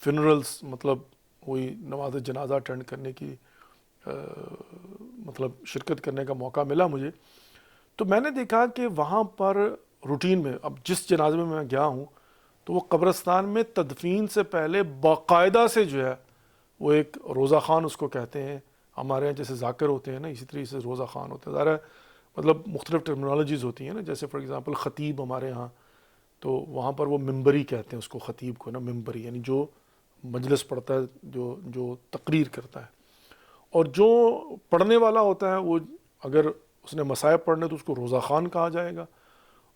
فنرلز مطلب وہی نماز جنازہ اٹینڈ کرنے کی مطلب شرکت کرنے کا موقع ملا مجھے. تو میں نے دیکھا کہ وہاں پر روٹین میں، اب جس جنازے میں گیا ہوں تو وہ قبرستان میں تدفین سے پہلے باقاعدہ سے جو ہے وہ ایک روزہ خوان اس کو کہتے ہیں، ہمارے یہاں جیسے ذاکر ہوتے ہیں نا اسی طریقے سے روزہ خوان ہوتے ہیں. ظاہر ہے مطلب مختلف ٹرمنالوجیز ہوتی ہیں نا، جیسے فار ایگزامپل خطیب ہمارے ہاں، تو وہاں پر وہ ممبری کہتے ہیں اس کو، خطیب کو نا ممبری، یعنی جو مجلس پڑھتا ہے، جو تقریر کرتا ہے. اور جو پڑھنے والا ہوتا ہے وہ اگر اس نے مصائب پڑھنے تو اس کو روزہ خوان کہا جائے گا،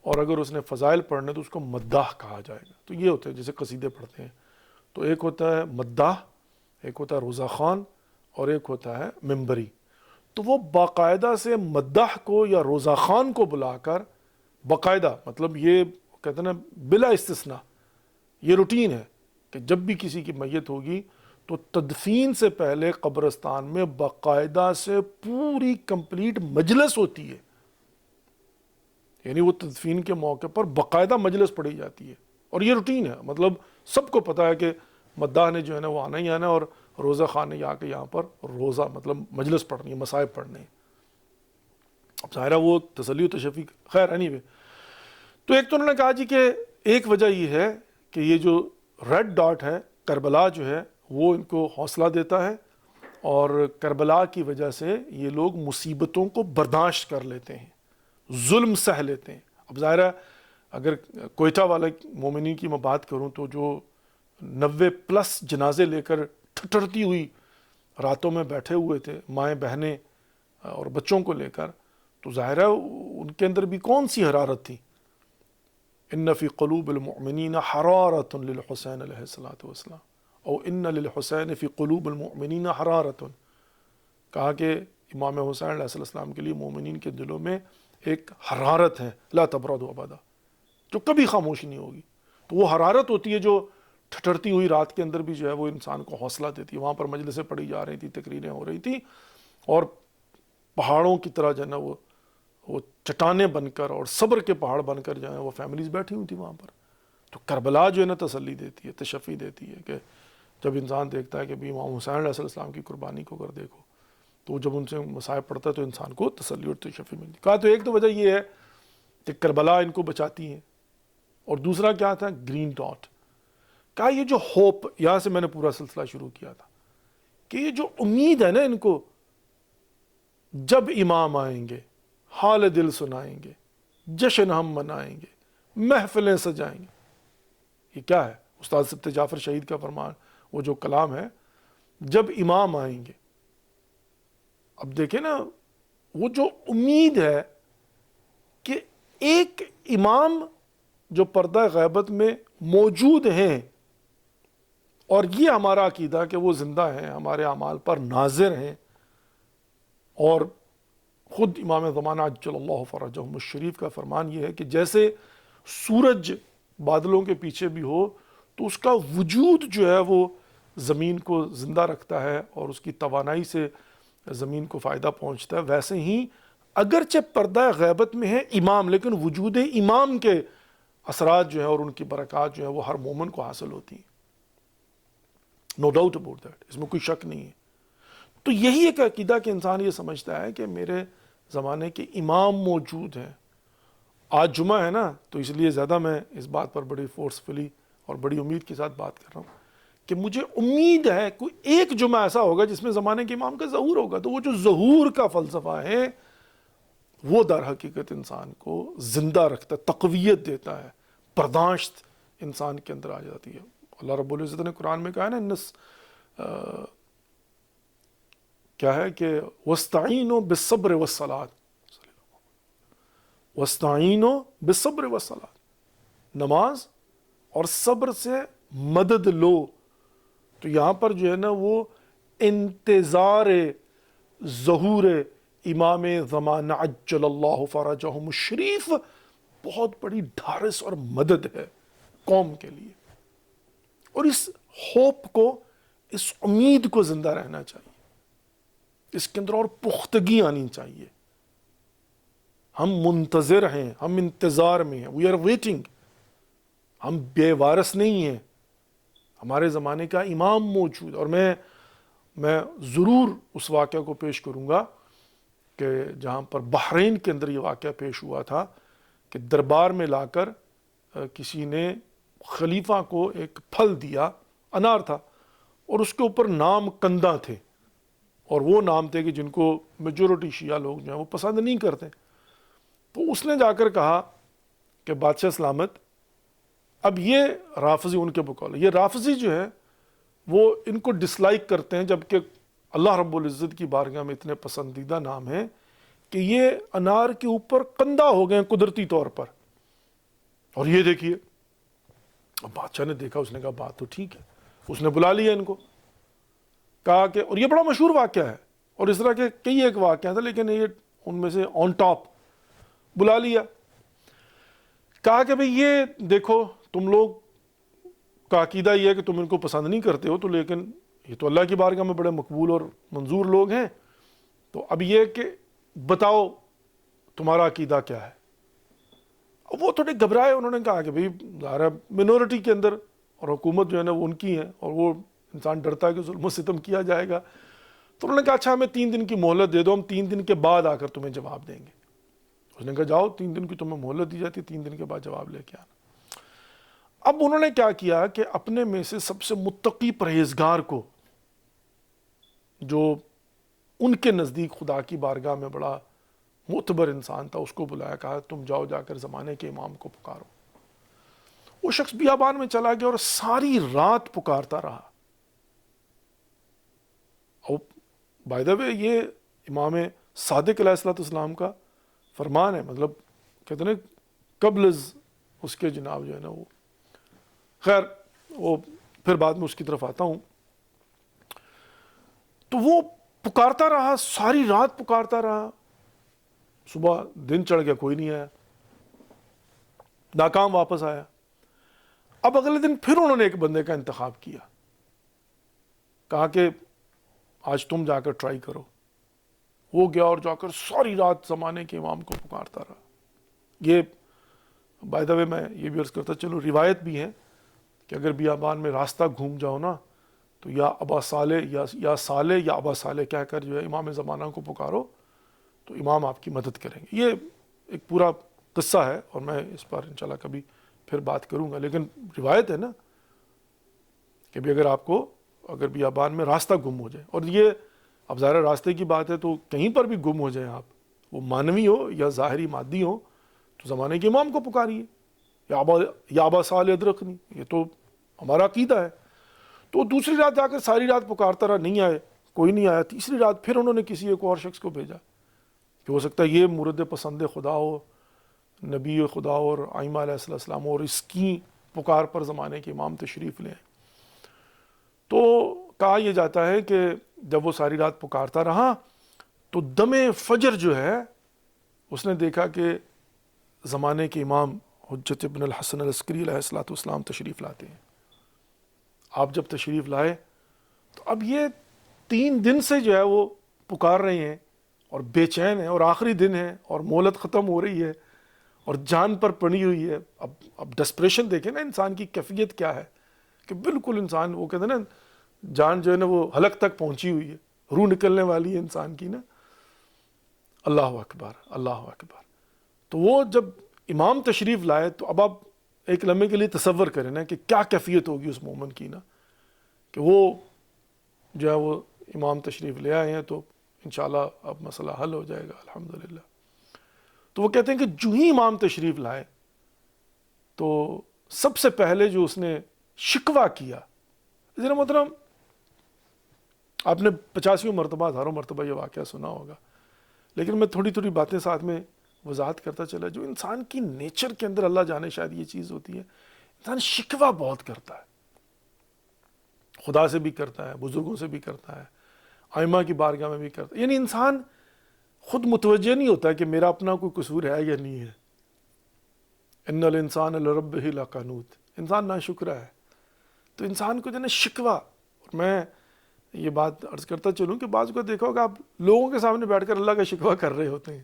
اور اگر اس نے فضائل پڑھنے تو اس کو مداح کہا جائے گا. تو یہ ہوتے ہیں جیسے قصیدے پڑھتے ہیں، تو ایک ہوتا ہے مداح، ایک ہوتا ہے روزہ خوان، اور ایک ہوتا ہے ممبری. تو وہ باقاعدہ سے مداح کو یا روزہ خوان کو بلا کر باقاعدہ، مطلب یہ کہتے ہیں نا بلا استثناء، یہ روٹین ہے کہ جب بھی کسی کی میت ہوگی تو تدفین سے پہلے قبرستان میں باقاعدہ سے پوری کمپلیٹ مجلس ہوتی ہے. یعنی وہ تدفین کے موقع پر باقاعدہ مجلس پڑھی جاتی ہے، اور یہ روٹین ہے. مطلب سب کو پتہ ہے کہ مداح نے جو ہے نا وہ آنا ہی آنا ہے، اور روزہ خوان نے آ کے یہاں پر روزہ مطلب مجلس پڑھنی ہے، مصائب پڑھنے ہیں. اب ظاہرہ وہ تسلی و تشفی. خیر anyway، تو ایک تو انہوں نے کہا جی کہ ایک وجہ یہ ہے کہ یہ جو ریڈ ڈاٹ ہے کربلا جو ہے وہ ان کو حوصلہ دیتا ہے، اور کربلا کی وجہ سے یہ لوگ مصیبتوں کو برداشت کر لیتے ہیں، ظلم سہ لیتے ہیں. اب ظاہر ہے اگر کوئٹہ والے مومنین کی میں بات کروں تو جو 90+ جنازے لے کر ٹھٹرتی ہوئی راتوں میں بیٹھے ہوئے تھے مائیں بہنیں اور بچوں کو لے کر، تو ظاہر ہے ان کے اندر بھی کون سی حرارت تھی. ان فی قلوب المؤمنین حرارۃ للحسین علیہ الصلوۃ والسلام، او ان للحسین فی قلوب المؤمنین حرارۃ. کہا کہ امام حسین علیہ السلام کے لیے مومنین کے دلوں میں ایک حرارت ہے، لا تبرد ابدا، جو کبھی خاموش نہیں ہوگی. تو وہ حرارت ہوتی ہے جو ٹھٹرتی ہوئی رات کے اندر بھی جو ہے وہ انسان کو حوصلہ دیتی ہے. وہاں پر مجلسیں پڑھی جا رہی تھی، تقریریں ہو رہی تھیں، اور پہاڑوں کی طرح جو ہے نا وہ چٹانیں بن کر اور صبر کے پہاڑ بن کر جو ہے وہ فیملیز بیٹھی ہوئی تھی وہاں پر. تو کربلا جو ہے نا تسلی دیتی ہے، تشفی دیتی ہے، کہ جب انسان دیکھتا ہے کہ بھی امام حسین علیہ السلام کی قربانی کو اگر دیکھو، تو جب ان سے مصائب پڑتا ہے تو انسان کو تسلی اور تشفی ملتی. کہا تو ایک تو وجہ یہ ہے کہ کربلا ان کو بچاتی ہے، اور دوسرا کیا تھا؟ Green dot. کہا یہ جو ہوپ، یہاں سے میں نے پورا سلسلہ شروع کیا تھا، کہ یہ جو امید ہے نا ان کو، جب امام آئیں گے حال دل سنائیں گے، جشن ہم منائیں گے، محفلیں سجائیں گے. یہ کیا ہے؟ استاد سبت جعفر شہید کا فرمان، وہ جو کلام ہے، جب امام آئیں گے. اب دیکھیں نا، وہ جو امید ہے کہ ایک امام جو پردہ غیبت میں موجود ہیں، اور یہ ہمارا عقیدہ کہ وہ زندہ ہیں، ہمارے اعمال پر ناظر ہیں. اور خود امام زمانہ عجل اللہ فرجہم الشریف کا فرمان یہ ہے کہ جیسے سورج بادلوں کے پیچھے بھی ہو تو اس کا وجود جو ہے وہ زمین کو زندہ رکھتا ہے اور اس کی توانائی سے زمین کو فائدہ پہنچتا ہے، ویسے ہی اگرچہ پردہ غیبت میں ہے امام، لیکن وجود امام کے اثرات جو ہیں اور ان کی برکات جو ہیں وہ ہر مومن کو حاصل ہوتی ہیں. نو ڈاؤٹ اباؤٹ دیٹ، اس میں کوئی شک نہیں ہے. تو یہی ایک عقیدہ کہ انسان یہ سمجھتا ہے کہ میرے زمانے کے امام موجود ہیں. آج جمعہ ہے نا، تو اس لیے زیادہ میں اس بات پر بڑی فورسفلی اور بڑی امید کے ساتھ بات کر رہا ہوں کہ مجھے امید ہے کوئی ایک جمعہ ایسا ہوگا جس میں زمانے کے امام کا ظہور ہوگا. تو وہ جو ظہور کا فلسفہ ہے وہ در حقیقت انسان کو زندہ رکھتا ہے، تقویت دیتا ہے، برداشت انسان کے اندر آ جاتی ہے. اللہ رب العزت نے قرآن میں کہا ہے نا، کیا ہے کہ وَاسْتَعِينُوا بِالصَّبْرِ وَالصَّلَاةِ، وَاسْتَعِينُوا بِالصَّبْرِ وَالصَّلَاةِ، نماز اور صبر سے مدد لو. تو یہاں پر جو ہے نا وہ انتظار ظہور امام زمانہ عجل اللہ فرجہم الشریف بہت بڑی ڈھارس اور مدد ہے قوم کے لیے. اور اس ہوپ کو، اس امید کو زندہ رہنا چاہیے، اس کے اندر اور پختگی آنی چاہیے. ہم منتظر ہیں، ہم انتظار میں ہیں، وی آر ویٹنگ. ہم بے وارث نہیں ہیں، ہمارے زمانے کا امام موجود. اور میں ضرور اس واقعہ کو پیش کروں گا کہ جہاں پر بحرین کے اندر یہ واقعہ پیش ہوا تھا کہ دربار میں لا کر کسی نے خلیفہ کو ایک پھل دیا، انار تھا، اور اس کے اوپر نام کندہ تھے، اور وہ نام تھے کہ جن کو میجورٹی شیعہ لوگ جو ہیں وہ پسند نہیں کرتے. تو اس نے جا کر کہا کہ بادشاہ سلامت، اب یہ رافضی، ان کے بقول یہ رافضی جو ہے وہ ان کو ڈسلائک کرتے ہیں، جبکہ اللہ رب العزت کی بارگاہ میں اتنے پسندیدہ نام ہیں کہ یہ انار کے اوپر کندہ ہو گئے قدرتی طور پر. اور یہ دیکھیے، اب بادشاہ نے دیکھا، اس نے کہا بات تو ٹھیک ہے. اس نے بلا لیا ان کو، کہا کہ، اور یہ بڑا مشہور واقعہ ہے، اور اس طرح کے کئی ایک واقعہ تھا، لیکن یہ ان میں سے آن ٹاپ بلا لیا. کہا کہ بھئی یہ دیکھو، تم لوگ کا عقیدہ یہ ہے کہ تم ان کو پسند نہیں کرتے ہو، تو لیکن یہ تو اللہ کی بارگاہ میں بڑے مقبول اور منظور لوگ ہیں. تو اب یہ کہ بتاؤ تمہارا عقیدہ کیا ہے. وہ تھوڑے گھبرائے، انہوں نے کہا کہ بھئی ظاہر منورٹی کے اندر، اور حکومت جو ہے نا وہ ان کی ہے، اور وہ انسان ڈرتا ہے کہ ظلم و ستم کیا جائے گا. تو انہوں نے کہا اچھا ہمیں 3 دن کی مہلت دے دو، ہم 3 دن کے بعد آ کر تمہیں جواب دیں گے. اس نے کہا جاؤ، 3 دن کی تمہیں مہلت دی جاتی، 3 دن کے بعد جواب لے کے آنا. اب انہوں نے کیا کیا کہ اپنے میں سے سب سے متقی پرہیزگار کو، جو ان کے نزدیک خدا کی بارگاہ میں بڑا معتبر انسان تھا، اس کو بلایا، کہا تم جاؤ جا کر زمانے کے امام کو پکارو. وہ شخص بیابان میں چلا گیا اور ساری رات پکارتا رہا. اور بائی دا وے یہ امام صادق علیہ الصلوۃ والسلام کا فرمان ہے، مطلب کہتے ہیں قبل اس کے جناب جو ہے نا وہ، خیر وہ پھر بعد میں اس کی طرف آتا ہوں. تو وہ پکارتا رہا، ساری رات پکارتا رہا، صبح دن چڑھ گیا کوئی نہیں آیا، ناکام واپس آیا. اب اگلے دن پھر انہوں نے ایک بندے کا انتخاب کیا، کہا کہ آج تم جا کر ٹرائی کرو. وہ گیا اور جا کر ساری رات زمانے کے امام کو پکارتا رہا. یہ بائی دا وے میں یہ بھی عرض کرتا چلو، روایت بھی ہے کہ اگر بیابان میں راستہ گھوم جاؤ نا تو یا ابا صالح یا صالح یا ابا صالح کہہ کر جو ہے امام زمانہ کو پکارو تو امام آپ کی مدد کریں گے. یہ ایک پورا قصہ ہے اور میں اس پر انشاءاللہ کبھی پھر بات کروں گا، لیکن روایت ہے نا کہ بھی اگر بیابان میں راستہ گم ہو جائے، اور یہ اب ظاہر راستے کی بات ہے تو کہیں پر بھی گم ہو جائیں آپ، وہ مانوی ہو یا ظاہری مادی ہو، تو زمانے کے امام کو پکاریے، یا ابا صالح ادرکنی، یہ تو ہمارا عقیدہ ہے. تو دوسری رات جا کر ساری رات پکارتا رہا، نہیں آئے، کوئی نہیں آیا. تیسری رات پھر انہوں نے کسی ایک اور شخص کو بھیجا کہ ہو سکتا ہے یہ مورد پسند خدا ہو، نبی خدا اور ائمہ علیہ السلام، اور اس کی پکار پر زمانے کے امام تشریف لیں. تو کہا یہ جاتا ہے کہ جب وہ ساری رات پکارتا رہا تو دم فجر جو ہے اس نے دیکھا کہ زمانے کے امام حجت ابن الحسن العسکری علیہ السلام تشریف لاتے ہیں. آپ جب تشریف لائے تو اب یہ 3 دن سے جو ہے وہ پکار رہے ہیں اور بے چین ہیں، اور آخری دن ہے اور مہلت ختم ہو رہی ہے اور جان پر پڑی ہوئی ہے. اب ڈسپریشن دیکھیں نا انسان کی کیفیت کیا ہے، کہ بالکل انسان وہ کہتے ہیں نا جان جو ہے نا وہ حلق تک پہنچی ہوئی ہے، روح نکلنے والی ہے انسان کی نا. اللہ اکبر اللہ اکبر. تو وہ جب امام تشریف لائے تو اب آپ ایک لمحے کے لیے تصور کریں نا کہ کیا کیفیت ہوگی اس مومن کی نا، کہ وہ جو ہے وہ امام تشریف لے آئے ہیں تو انشاءاللہ اب مسئلہ حل ہو جائے گا الحمدللہ. تو وہ کہتے ہیں کہ جو ہی امام تشریف لائے تو سب سے پہلے جو اس نے شکوہ کیا، ذرا محترم آپ نے 85 مرتبہ 1000 مرتبہ یہ واقعہ سنا ہوگا، لیکن میں تھوڑی تھوڑی باتیں ساتھ میں وضاحت کرتا چلا. جو انسان کی نیچر کے اندر اللہ جانے شاید یہ چیز ہوتی ہے، انسان شکوہ بہت کرتا ہے، خدا سے بھی کرتا ہے، بزرگوں سے بھی کرتا ہے، ائمہ کی بارگاہ میں بھی کرتا ہے. یعنی انسان خود متوجہ نہیں ہوتا کہ میرا اپنا کوئی قصور ہے یا نہیں ہے. ان الانسان لربہ لقنوط، انسان ناشکرا ہے. تو انسان کو جو ہے نا شکوہ، اور میں یہ بات عرض کرتا چلوں کہ بعض کو دیکھا ہوگا آپ لوگوں کے سامنے بیٹھ کر اللہ کا شکوہ کر رہے ہوتے ہیں،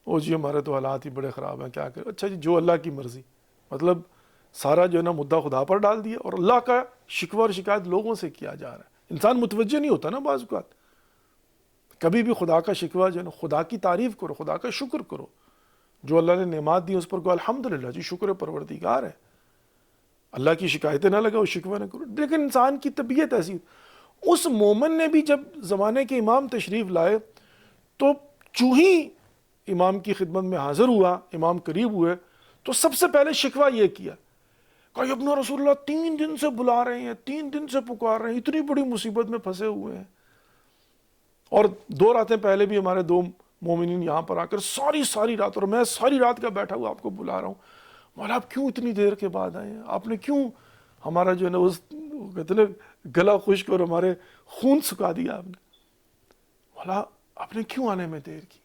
او جی ہمارے تو حالات ہی بڑے خراب ہیں، کیا کریں. اچھا جی جو اللہ کی مرضی، مطلب سارا جو ہے نا مدعا خدا پر ڈال دیا اور اللہ کا شکوہ اور شکایت لوگوں سے کیا جا رہا ہے. انسان متوجہ نہیں ہوتا نا بعض اوقات. کبھی بھی خدا کا شکوہ جو ہے نا، خدا کی تعریف کرو، خدا کا شکر کرو، جو اللہ نے نعمات دی اس پر کو الحمدللہ جی شکر پروردگار ہے. اللہ کی شکایتیں نہ لگاؤ، شکوہ نہ کرو. لیکن انسان کی طبیعت ایسی. اس مومن نے بھی جب زمانے کے امام تشریف لائے تو چوں ہی امام کی خدمت میں حاضر ہوا، امام قریب ہوئے تو سب سے پہلے شکوہ یہ کیا کہ ابن رسول اللہ 3 دن سے بلا رہے ہیں، 3 دن سے پکار رہے ہیں، اتنی بڑی مصیبت میں پھنسے ہوئے ہیں. اور 2 راتیں پہلے بھی ہمارے 2 مومنین یہاں پر آ کر ساری رات، اور میں ساری رات کا بیٹھا ہوا آپ کو بلا رہا ہوں، مولا آپ کیوں اتنی دیر کے بعد آئے ہیں؟ آپ نے کیوں ہمارا جو ہے نا کہتے ہیں گلا خشک اور ہمارے خون سکھا دیا آپ نے، مولا آپ نے کیوں آنے میں دیر کی؟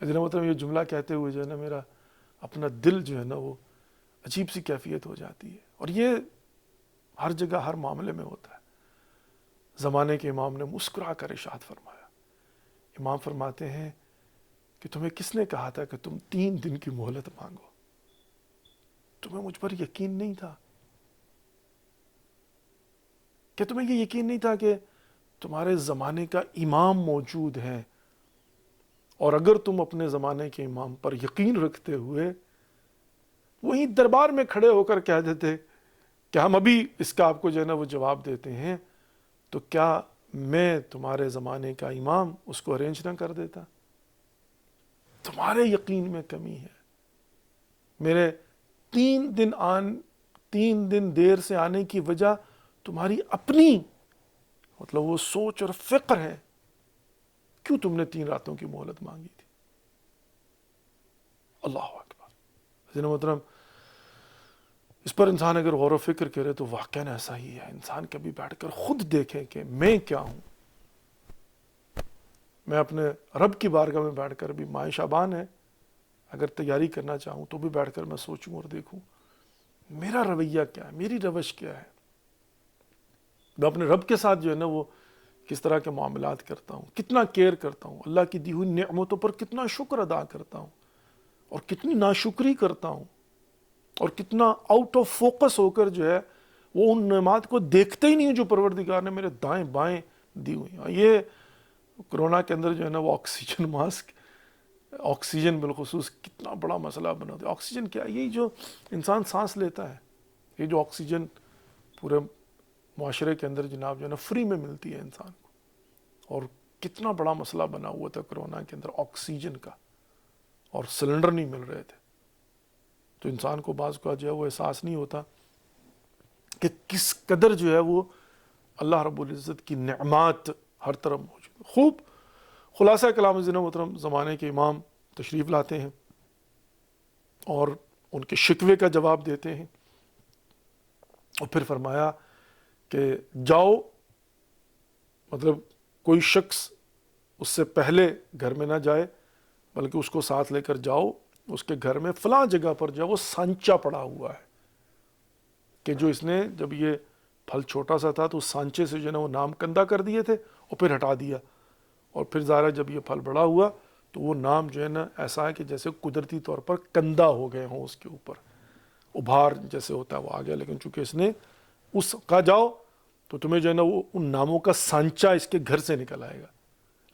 مطلب یہ جملہ کہتے ہوئے جو ہے نا میرا اپنا دل جو ہے نا وہ عجیب سی کیفیت ہو جاتی ہے. اور یہ ہر جگہ ہر معاملے میں ہوتا ہے. زمانے کے امام نے مسکرا کر ارشاد فرمایا. امام فرماتے ہیں کہ تمہیں کس نے کہا تھا کہ تم 3 دن کی مہلت مانگو؟ تمہیں مجھ پر یقین نہیں تھا؟ کہ تمہیں یہ یقین نہیں تھا کہ تمہارے زمانے کا امام موجود ہے، اور اگر تم اپنے زمانے کے امام پر یقین رکھتے ہوئے وہیں دربار میں کھڑے ہو کر کہہ دیتے کہ ہم ابھی اس کا آپ کو جو ہے نا وہ جواب دیتے ہیں، تو کیا میں تمہارے زمانے کا امام اس کو ارینج نہ کر دیتا؟ تمہارے یقین میں کمی ہے. میرے 3 دن دیر سے آنے کی وجہ تمہاری اپنی مطلب وہ سوچ اور فکر ہے، کیوں تم نے 3 راتوں کی مہلت مانگی تھی؟ اللہ اکبر. حضرت محترم، اس پر انسان اگر غور و فکر کرے تو واقعاً ایسا ہی ہے. انسان کبھی بیٹھ کر خود دیکھے کہ میں کیا ہوں. میں اپنے رب کی بارگاہ میں بیٹھ کر بھی، ماہ شعبان ہے، اگر تیاری کرنا چاہوں تو بھی بیٹھ کر میں سوچوں اور دیکھوں میرا رویہ کیا ہے، میری روش کیا ہے، میں اپنے رب کے ساتھ جو ہے نا وہ کس طرح کے معاملات کرتا ہوں، کتنا کیئر کرتا ہوں، اللہ کی دی ہوئی نعمتوں پر کتنا شکر ادا کرتا ہوں، اور کتنی ناشکری کرتا ہوں، اور کتنا آؤٹ آف فوکس ہو کر جو ہے وہ ان نعمات کو دیکھتے ہی نہیں جو پروردگار نے میرے دائیں بائیں دی ہوئی ہیں. یہ کرونا کے اندر جو ہے نا وہ آکسیجن ماسک، آکسیجن بالخصوص کتنا بڑا مسئلہ بنا دیا. آکسیجن کیا ہے؟ یہی جو انسان سانس لیتا ہے، یہ جو آکسیجن پورے معاشرے کے اندر جناب جو ہے نا فری میں ملتی ہے انسان کو. اور کتنا بڑا مسئلہ بنا ہوا تھا کرونا کے اندر آکسیجن کا، اور سلنڈر نہیں مل رہے تھے. تو انسان کو بعض کا جو ہے وہ احساس نہیں ہوتا کہ کس قدر جو ہے وہ اللہ رب العزت کی نعمات ہر طرف موجود. خوب خلاصہ کلام عزیز محترم، زمانے کے امام تشریف لاتے ہیں اور ان کے شکوے کا جواب دیتے ہیں، اور پھر فرمایا کہ جاؤ، مطلب کوئی شخص اس سے پہلے گھر میں نہ جائے بلکہ اس کو ساتھ لے کر جاؤ، اس کے گھر میں فلاں جگہ پر جو ہے وہ سانچا پڑا ہوا ہے کہ جو اس نے جب یہ پھل چھوٹا سا تھا تو اس سانچے سے جو ہے نا وہ نام کندہ کر دیے تھے اور پھر ہٹا دیا، اور پھر ظاہر جب یہ پھل بڑا ہوا تو وہ نام جو ہے نا ایسا ہے کہ جیسے قدرتی طور پر کندہ ہو گئے ہوں، اس کے اوپر ابھار جیسے ہوتا ہے وہ آ گیا. لیکن چونکہ اس نے اس کا جاؤ تو تمہیں جو ہے نا وہ ان ناموں کا سانچہ اس کے گھر سے نکل آئے گا.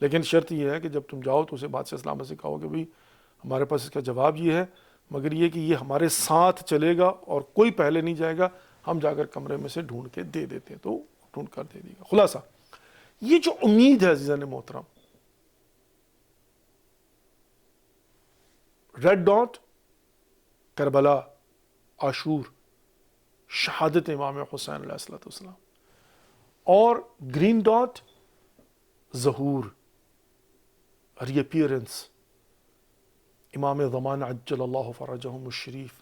لیکن شرط یہ ہے کہ جب تم جاؤ تو اسے بادشاہ سلامت سے کہو کہ بھائی ہمارے پاس اس کا جواب یہ ہے، مگر یہ کہ یہ ہمارے ساتھ چلے گا اور کوئی پہلے نہیں جائے گا، ہم جا کر کمرے میں سے ڈھونڈ کے دے دیتے ہیں. تو ڈھونڈ کر دے دے گا. خلاصہ یہ جو امید ہے عزیزان محترم، ریڈ ڈاٹ کربلا، عاشور، شہادت امام حسین علیہ السلام، اور گرین ڈاٹ ظہور، ری اپیئرنس امام زمان عجل اللہ فرجہم الشریف.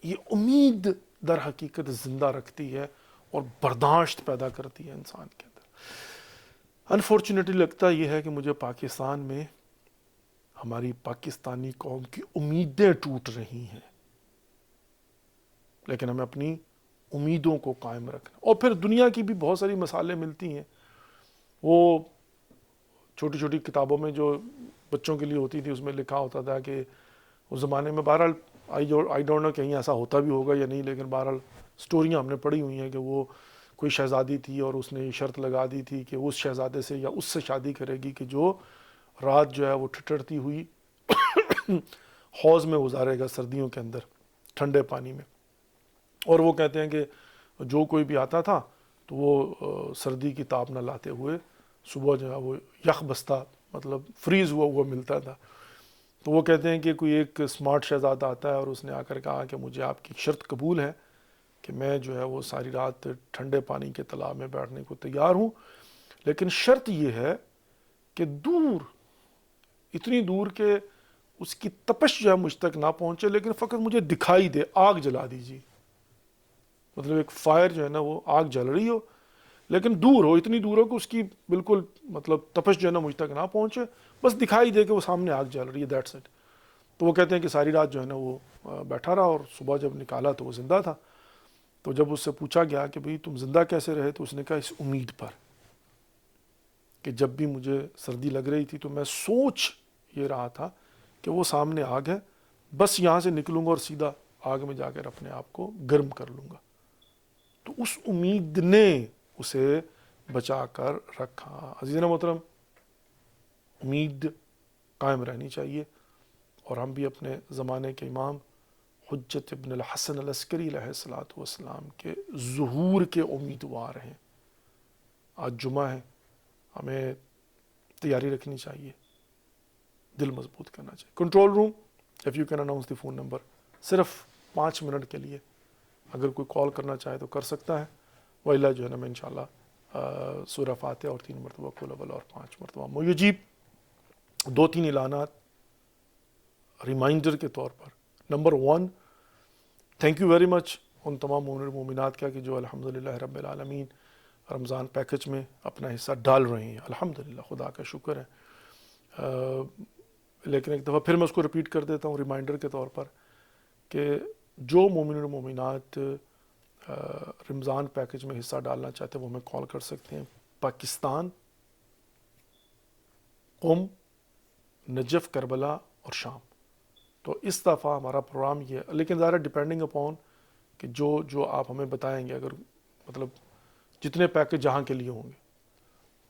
یہ امید در حقیقت زندہ رکھتی ہے اور برداشت پیدا کرتی ہے انسان کے اندر. انفارچونیٹلی لگتا یہ ہے کہ مجھے پاکستان میں ہماری پاکستانی قوم کی امیدیں ٹوٹ رہی ہیں، لیکن ہمیں اپنی امیدوں کو قائم رکھنا. اور پھر دنیا کی بھی بہت ساری مثالیں ملتی ہیں، وہ چھوٹی چھوٹی کتابوں میں جو بچوں کے لیے ہوتی تھی اس میں لکھا ہوتا تھا کہ اس زمانے میں، بہرحال آئی ڈونٹ نو کہیں ایسا ہوتا بھی ہوگا یا نہیں، لیکن بہرحال سٹوریاں ہم نے پڑھی ہوئی ہیں کہ وہ کوئی شہزادی تھی اور اس نے شرط لگا دی تھی کہ اس شہزادے سے یا اس سے شادی کرے گی کہ جو رات جو ہے وہ ٹھٹرتی ہوئی حوض میں گزارے گا سردیوں کے اندر ٹھنڈے پانی میں. اور وہ کہتے ہیں کہ جو کوئی بھی آتا تھا تو وہ سردی کی تاب نہ لاتے ہوئے صبح جو ہے وہ یخ بستہ، مطلب فریز ہوا ملتا تھا. تو وہ کہتے ہیں کہ کوئی ایک اسمارٹ شہزادہ آتا ہے اور اس نے آ کر کہا کہ مجھے آپ کی شرط قبول ہے کہ میں جو ہے وہ ساری رات ٹھنڈے پانی کے تالاب میں بیٹھنے کو تیار ہوں، لیکن شرط یہ ہے کہ دور، اتنی دور کہ اس کی تپش جو ہے مجھ تک نہ پہنچے، لیکن فقط مجھے دکھائی دے، آگ جلا دیجیے. مطلب ایک فائر جو ہے نا وہ آگ جل رہی ہو لیکن دور ہو، اتنی دور ہو کہ اس کی بالکل مطلب تپش جو ہے نا مجھ تک نہ پہنچے، بس دکھائی دے کہ وہ سامنے آگ جل رہی ہے، دیٹس اٹ. تو وہ کہتے ہیں کہ ساری رات جو ہے نا وہ بیٹھا رہا اور صبح جب نکالا تو وہ زندہ تھا. تو جب اس سے پوچھا گیا کہ بھئی تم زندہ کیسے رہے، تو اس نے کہا اس امید پر کہ جب بھی مجھے سردی لگ رہی تھی تو میں سوچ یہ رہا تھا کہ وہ سامنے آگ ہے، بس یہاں سے نکلوں گا اور سیدھا آگ میں جا کر اپنے آپ کو گرم کر لوں گا. تو اس امید نے اسے بچا کر رکھا. عزیزنا محترم، امید قائم رہنی چاہیے، اور ہم بھی اپنے زمانے کے امام حجت ابن الحسن العسکری علیہ السلام کے ظہور کے امیدوار ہیں. آج جمعہ ہے، ہمیں تیاری رکھنی چاہیے، دل مضبوط کرنا چاہیے. Control room, if you can announce the phone number, صرف 5 منٹ کے لیے اگر کوئی کال کرنا چاہے تو کر سکتا ہے، وإلا جو ہے نا میں انشاءاللہ سورہ فاتحہ اور 3 مرتبہ قل اول اور 5 مرتبہ موجیب. 2-3 اعلانات ریمائنڈر کے طور پر. Number 1، thank you very much ان تمام مومن و مومنات کا کہ جو الحمدللہ رب العالمین رمضان پیکج میں اپنا حصہ ڈال رہے ہیں. الحمدللہ، خدا کا شکر ہے. لیکن ایک دفعہ پھر میں اس کو ریپیٹ کر دیتا ہوں ریمائنڈر کے طور پر کہ جو مومن و مومنات رمضان پیکج میں حصہ ڈالنا چاہتے ہیں وہ ہمیں کال کر سکتے ہیں. پاکستان، قم، نجف، کربلا اور شام. تو اس دفعہ ہمارا پروگرام یہ ہے، لیکن ظاہر ڈیپینڈنگ اپون کہ جو آپ ہمیں بتائیں گے، اگر مطلب جتنے پیکج جہاں کے لیے ہوں گے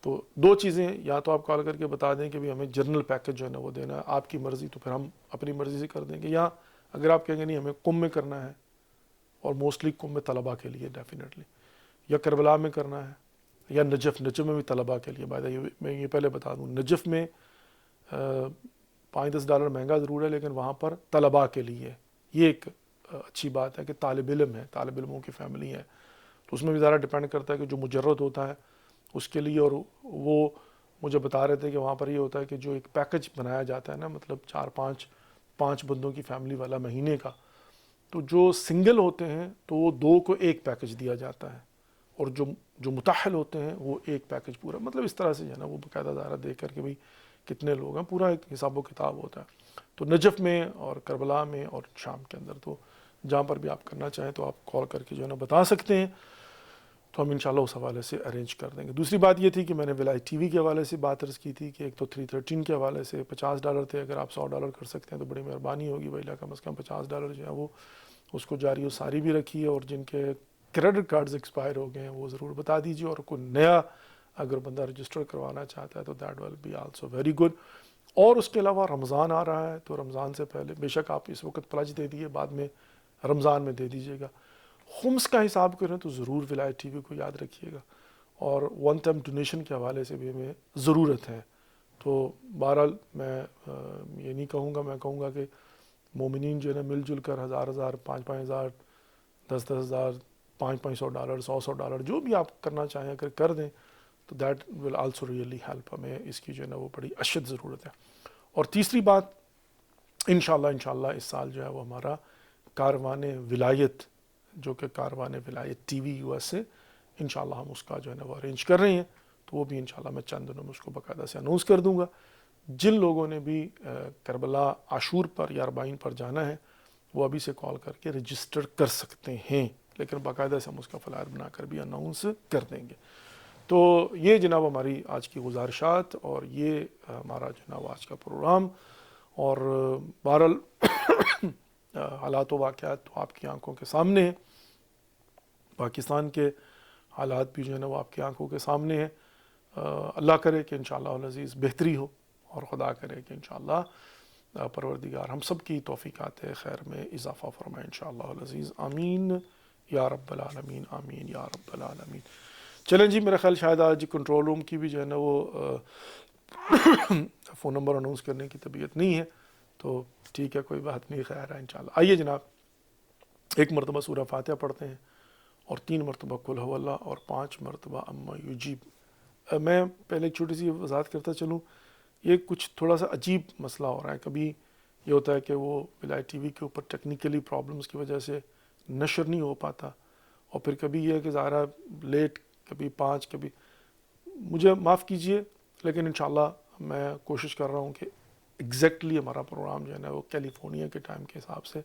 تو 2 چیزیں، یا تو آپ کال کر کے بتا دیں کہ بھی ہمیں جنرل پیکج جو ہے نا وہ دینا ہے، آپ کی مرضی، تو پھر ہم اپنی مرضی سے کر دیں گے. یا اگر آپ کہیں گے نہیں ہمیں قم میں کرنا ہے، اور موسٹلی قم میں طلباء کے لیے ڈیفینیٹلی، یا کربلا میں کرنا ہے، یا نجف میں بھی طلباء کے لیے. میں یہ پہلے بتا دوں، نجف میں $5-10 مہنگا ضرور ہے، لیکن وہاں پر طلباء کے لیے یہ ایک اچھی بات ہے کہ طالب علم ہے، طالب علموں کی فیملی ہے، تو اس میں بھی زیادہ ڈپینڈ کرتا ہے کہ جو مجرد ہوتا ہے اس کے لیے. اور وہ مجھے بتا رہے تھے کہ وہاں پر یہ ہوتا ہے کہ جو ایک پیکج بنایا جاتا ہے نا، مطلب 4-5 بندوں کی فیملی والا مہینے کا، تو جو سنگل ہوتے ہیں تو وہ 2 کو ایک پیکج دیا جاتا ہے، اور جو متأہل ہوتے ہیں وہ ایک پیکج پورا، مطلب اس طرح سے جو ہے نا وہ باقاعدہ دائرہ دیکھ کر کے بھئی کتنے لوگ ہیں، پورا ایک حساب و کتاب ہوتا ہے. تو نجف میں اور کربلا میں اور شام کے اندر، تو جہاں پر بھی آپ کرنا چاہیں تو آپ کال کر کے جو ہے نا بتا سکتے ہیں، تو ہم انشاءاللہ اس حوالے سے ارینج کر دیں گے. دوسری بات یہ تھی کہ میں نے ولایت ٹی وی کے حوالے سے بات عرض کی تھی کہ ایک تو 313 کے حوالے سے $50 تھے، اگر آپ $100 کر سکتے ہیں تو بڑی مہربانی ہوگی بھائی، کم از کم $50 جو ہے وہ اس کو جاری و ساری بھی رکھیے، اور جن کے کریڈٹ کارڈز ایکسپائر ہو گئے ہیں وہ ضرور بتا دیجیے، اور کوئی نیا اگر بندہ رجسٹر کروانا چاہتا ہے تو that will be also very good. اور اس کے علاوہ رمضان آ رہا ہے، تو رمضان سے پہلے بے شک آپ اس وقت پلج دے دیے، بعد میں رمضان میں دے دیجیے گا. خمس کا حساب کریں تو ضرور ولایت ٹی وی کو یاد رکھیے گا، اور ون ٹائم ڈونیشن کے حوالے سے بھی ہمیں ضرورت ہے. تو بہرحال میں یہ نہیں کہوں گا، میں کہوں گا کہ مومنین جو ہے نا مل جل کر 1000 5,000 10,000 $500 $100 جو بھی آپ کرنا چاہیں اگر کر دیں تو that will also really help. ہمیں اس کی جو ہے نا وہ بڑی اشد ضرورت ہے. اور تیسری بات، انشاءاللہ اس سال جو ہے وہ ہمارا کاروان ولایت، جو کہ کاروان ولایت ٹی وی US سے، انشاءاللہ ہم اس کا جو ہے نا وہ ارینج کر رہے ہیں، تو وہ بھی انشاءاللہ میں چند دنوں میں اس کو باقاعدہ سے اناؤنس کر دوں گا. جن لوگوں نے بھی کربلا عاشور پر یا 40 پر جانا ہے وہ ابھی سے کال کر کے رجسٹر کر سکتے ہیں، لیکن باقاعدہ سے ہم اس کا فلائر بنا کر بھی اناؤنس کر دیں گے. تو یہ جناب ہماری آج کی گزارشات، اور یہ ہمارا جناب آج کا پروگرام. اور بہرحال حالات و واقعات تو آپ کی آنکھوں کے سامنے ہیں، پاکستان کے حالات بھی جو ہے نا وہ آپ کی آنکھوں کے سامنے ہیں. اللہ کرے کہ انشاءاللہ العزیز بہتری ہو، اور خدا کرے کہ انشاءاللہ پروردگار ہم سب کی توفیقات خیر میں اضافہ فرمائے انشاءاللہ العزیز. آمین یا رب العالمین، آمین یا رب العالمین. چلیں جی، میرا خیال شاید آج کنٹرول روم کی بھی جو ہے نا وہ فون نمبر اناؤنس کرنے کی طبیعت نہیں ہے، تو ٹھیک ہے، کوئی بات نہیں، خیر ہے انشاءاللہ. آئیے جناب، 1 مرتبہ سورہ فاتحہ پڑھتے ہیں، اور 3 مرتبہ قل هو اللہ، اور 5 مرتبہ اما یجیب. میں پہلے ایک چھوٹی سی وضاحت کرتا چلوں، یہ کچھ تھوڑا سا عجیب مسئلہ ہو رہا ہے. کبھی یہ ہوتا ہے کہ وہ ولایت ٹی وی کے اوپر ٹیکنیکلی پرابلمس کی وجہ سے نشر نہیں ہو پاتا، اور پھر کبھی یہ ہے کہ ظاہرہ لیٹ، کبھی 5، کبھی، مجھے معاف کیجئے، لیکن انشاءاللہ میں کوشش کر رہا ہوں کہ ایگزیکٹلی ہمارا پروگرام جو ہے نا وہ کیلیفورنیا کے ٹائم کے حساب سے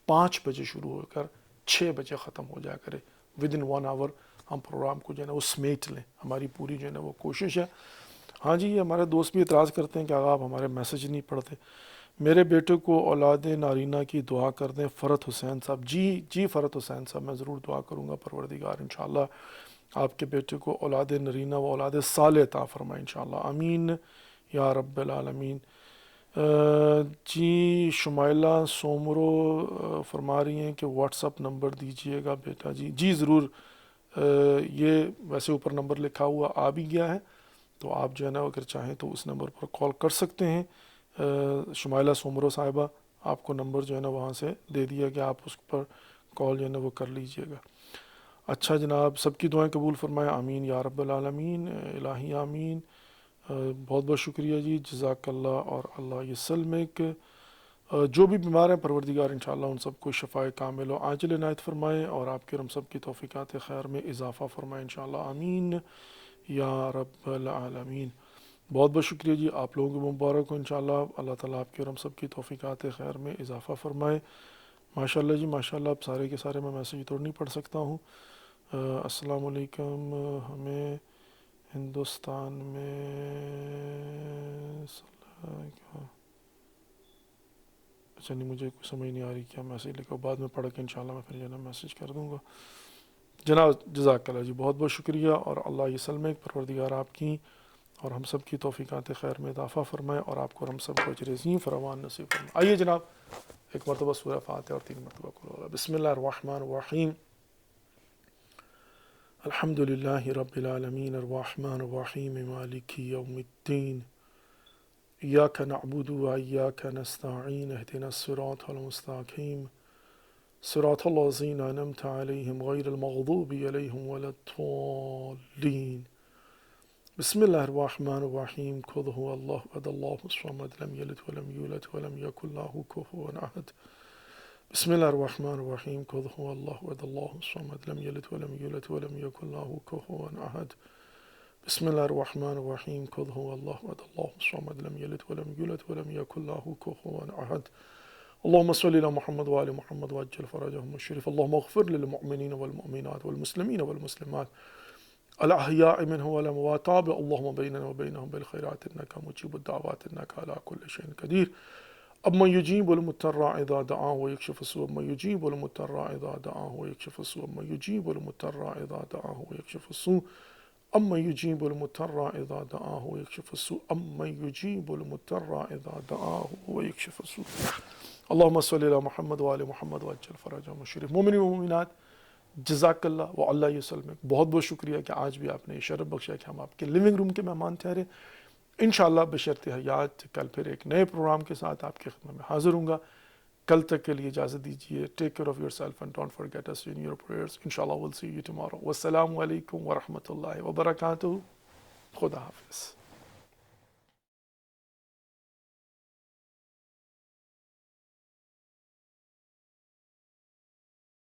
5 بجے شروع ہو کر 6 بجے ختم ہو جایا کرے. ود ان 1 آور ہم پروگرام کو جو ہے نا وہ سمیٹ لیں، ہماری پوری جو ہے نا وہ کوشش ہے. ہاں جی، یہ ہمارے دوست بھی اعتراض کرتے ہیں کہ آپ ہمارے میسج نہیں پڑھتے. میرے بیٹے کو اولاد نارینہ کی دعا کر دیں، فرحت حسین صاحب. جی فرحت حسین صاحب، میں ضرور دعا کروں گا، پروردگار انشاءاللہ آپ کے بیٹے کو اولاد نرینہ و اولاد صالح عطا فرمائے انشاءاللہ، آمین یا رب العالمین. جی شمائلہ سومرو فرما رہی ہیں کہ واٹس اپ نمبر دیجئے گا بیٹا. جی ضرور. یہ ویسے اوپر نمبر لکھا ہوا آ بھی گیا ہے، تو آپ جو ہے نا اگر چاہیں تو اس نمبر پر کال کر سکتے ہیں. شمائلہ سومرو صاحبہ، آپ کو نمبر جو ہے نا وہاں سے دے دیا کہ آپ اس پر کال جو ہے نا وہ کر لیجئے گا. اچھا جناب، سب کی دعائیں قبول فرمائے، آمین یا رب العالمین، الہی آمین۔ بہت بہت شکریہ جی، جزاک اللہ، اور اللہ یہ سلمک۔ جو بھی بیمار ہیں پروردگار انشاءاللہ ان سب کو شفائے کامل و عاجل عنایت فرمائے، اور آپ کے ہم سب کی توفیقات خیر میں اضافہ فرمائے انشاءاللہ، آمین یا رب العالمین۔ بہت بہت شکریہ جی، آپ لوگوں کو مبارک ہو انشاءاللہ، اللہ تعالیٰ آپ کے اور ہم سب کی توفیقات خیر میں اضافہ فرمائے۔ ماشاءاللہ جی ماشاءاللہ، اب سارے کے سارے میں میسیج تو نہیں پڑھ سکتا ہوں۔ السلام علیکم، ہمیں ہندوستان میں اچھا نہیں، مجھے کچھ سمجھ نہیں آ رہی کیا میسیج لکھا، بعد میں پڑھ کے انشاءاللہ میں پھر جو ہے نا میسیج کر دوں گا جناب۔ جزاک اللہ جی، بہت بہت شکریہ، اور اللہ یہ سلمک، پروردگار آپ کی اور ہم سب کی توفیقات خیر میں اضافہ فرمائے، اور آپ کو اور ہم سب کو اجر عظیم فراوان نصیب فرمائے۔ آئیے جناب ایک مرتبہ سورہ فاتحہ اور 3 مرتبہ قل اعوذ، بسم اللہ الرحمن الرحیم۔ الحمد للہ رب العالمین، الرحمن الرحیم، مالک یوم الدین، ایاک نعبد و ایاک نستعین، اہدنا الصراط المستقیم، صراط الذین انعمت علیہم غیر المغضوب علیہم ولا الضالین۔ بسم اللہ الرحمن الرحیم، قل هو اللہ احد اللہ الصمد لم یلد ولم یولد ولم یکن له کفوا احد۔ بسم اللہ الرحمن الرحیم، قل هو اللہ احد اللہ الصمد لم یلد ولم یولد ولم یکن له کفوا احد۔ بسم اللہ الرحمن الرحیم، قل هو اللہ احد اللہ الصمد لم یلد ولم یولد ولم یکن له کفوا احد۔ اللهم صل على محمد وآل محمد وعجل فرجهم الشريف، اللهم اغفر للمؤمنين والمؤمنات والمسلمين والمسلمات الأحياء منهم والأموات، تابع اللهم بيننا وبينهم بالخيرات إنك مجيب الدعوات إنك على كل شيء قدير، أمن يجيب المضطر إذا دعاه ويكشف السوء، أمن يجيب المضطر إذا دعاه ويكشف السوء، أمن يجيب المضطر إذا دعاه ويكشف السوء، أمن يجيب المضطر إذا دعاه ويكشف السوء، أمن يجيب المضطر إذا دعاه ويكشف السوء۔ اللهم صل على محمد وآل محمد وعجل فرجهم الشريف۔ مومنین و مومنات، جزاک اللہ و اللہ یسلمک، بہت بہت شکریہ کہ آج بھی آپ نے یہ شرف بخشا کہ ہم آپ کے لیونگ روم کے مہمان ٹھہرے۔ انشاءاللہ بشرط حیات کل پھر ایک نئے پروگرام کے ساتھ آپ کی خدمت میں حاضر ہوں گا۔ کل تک کے لیے اجازت دیجیے۔ Take care of your self and don't forget us in your prayers۔ انشاءاللہ we'll see you tomorrow۔ والسلام علیکم ورحمۃ اللہ وبرکاتہ۔ خدا حافظ۔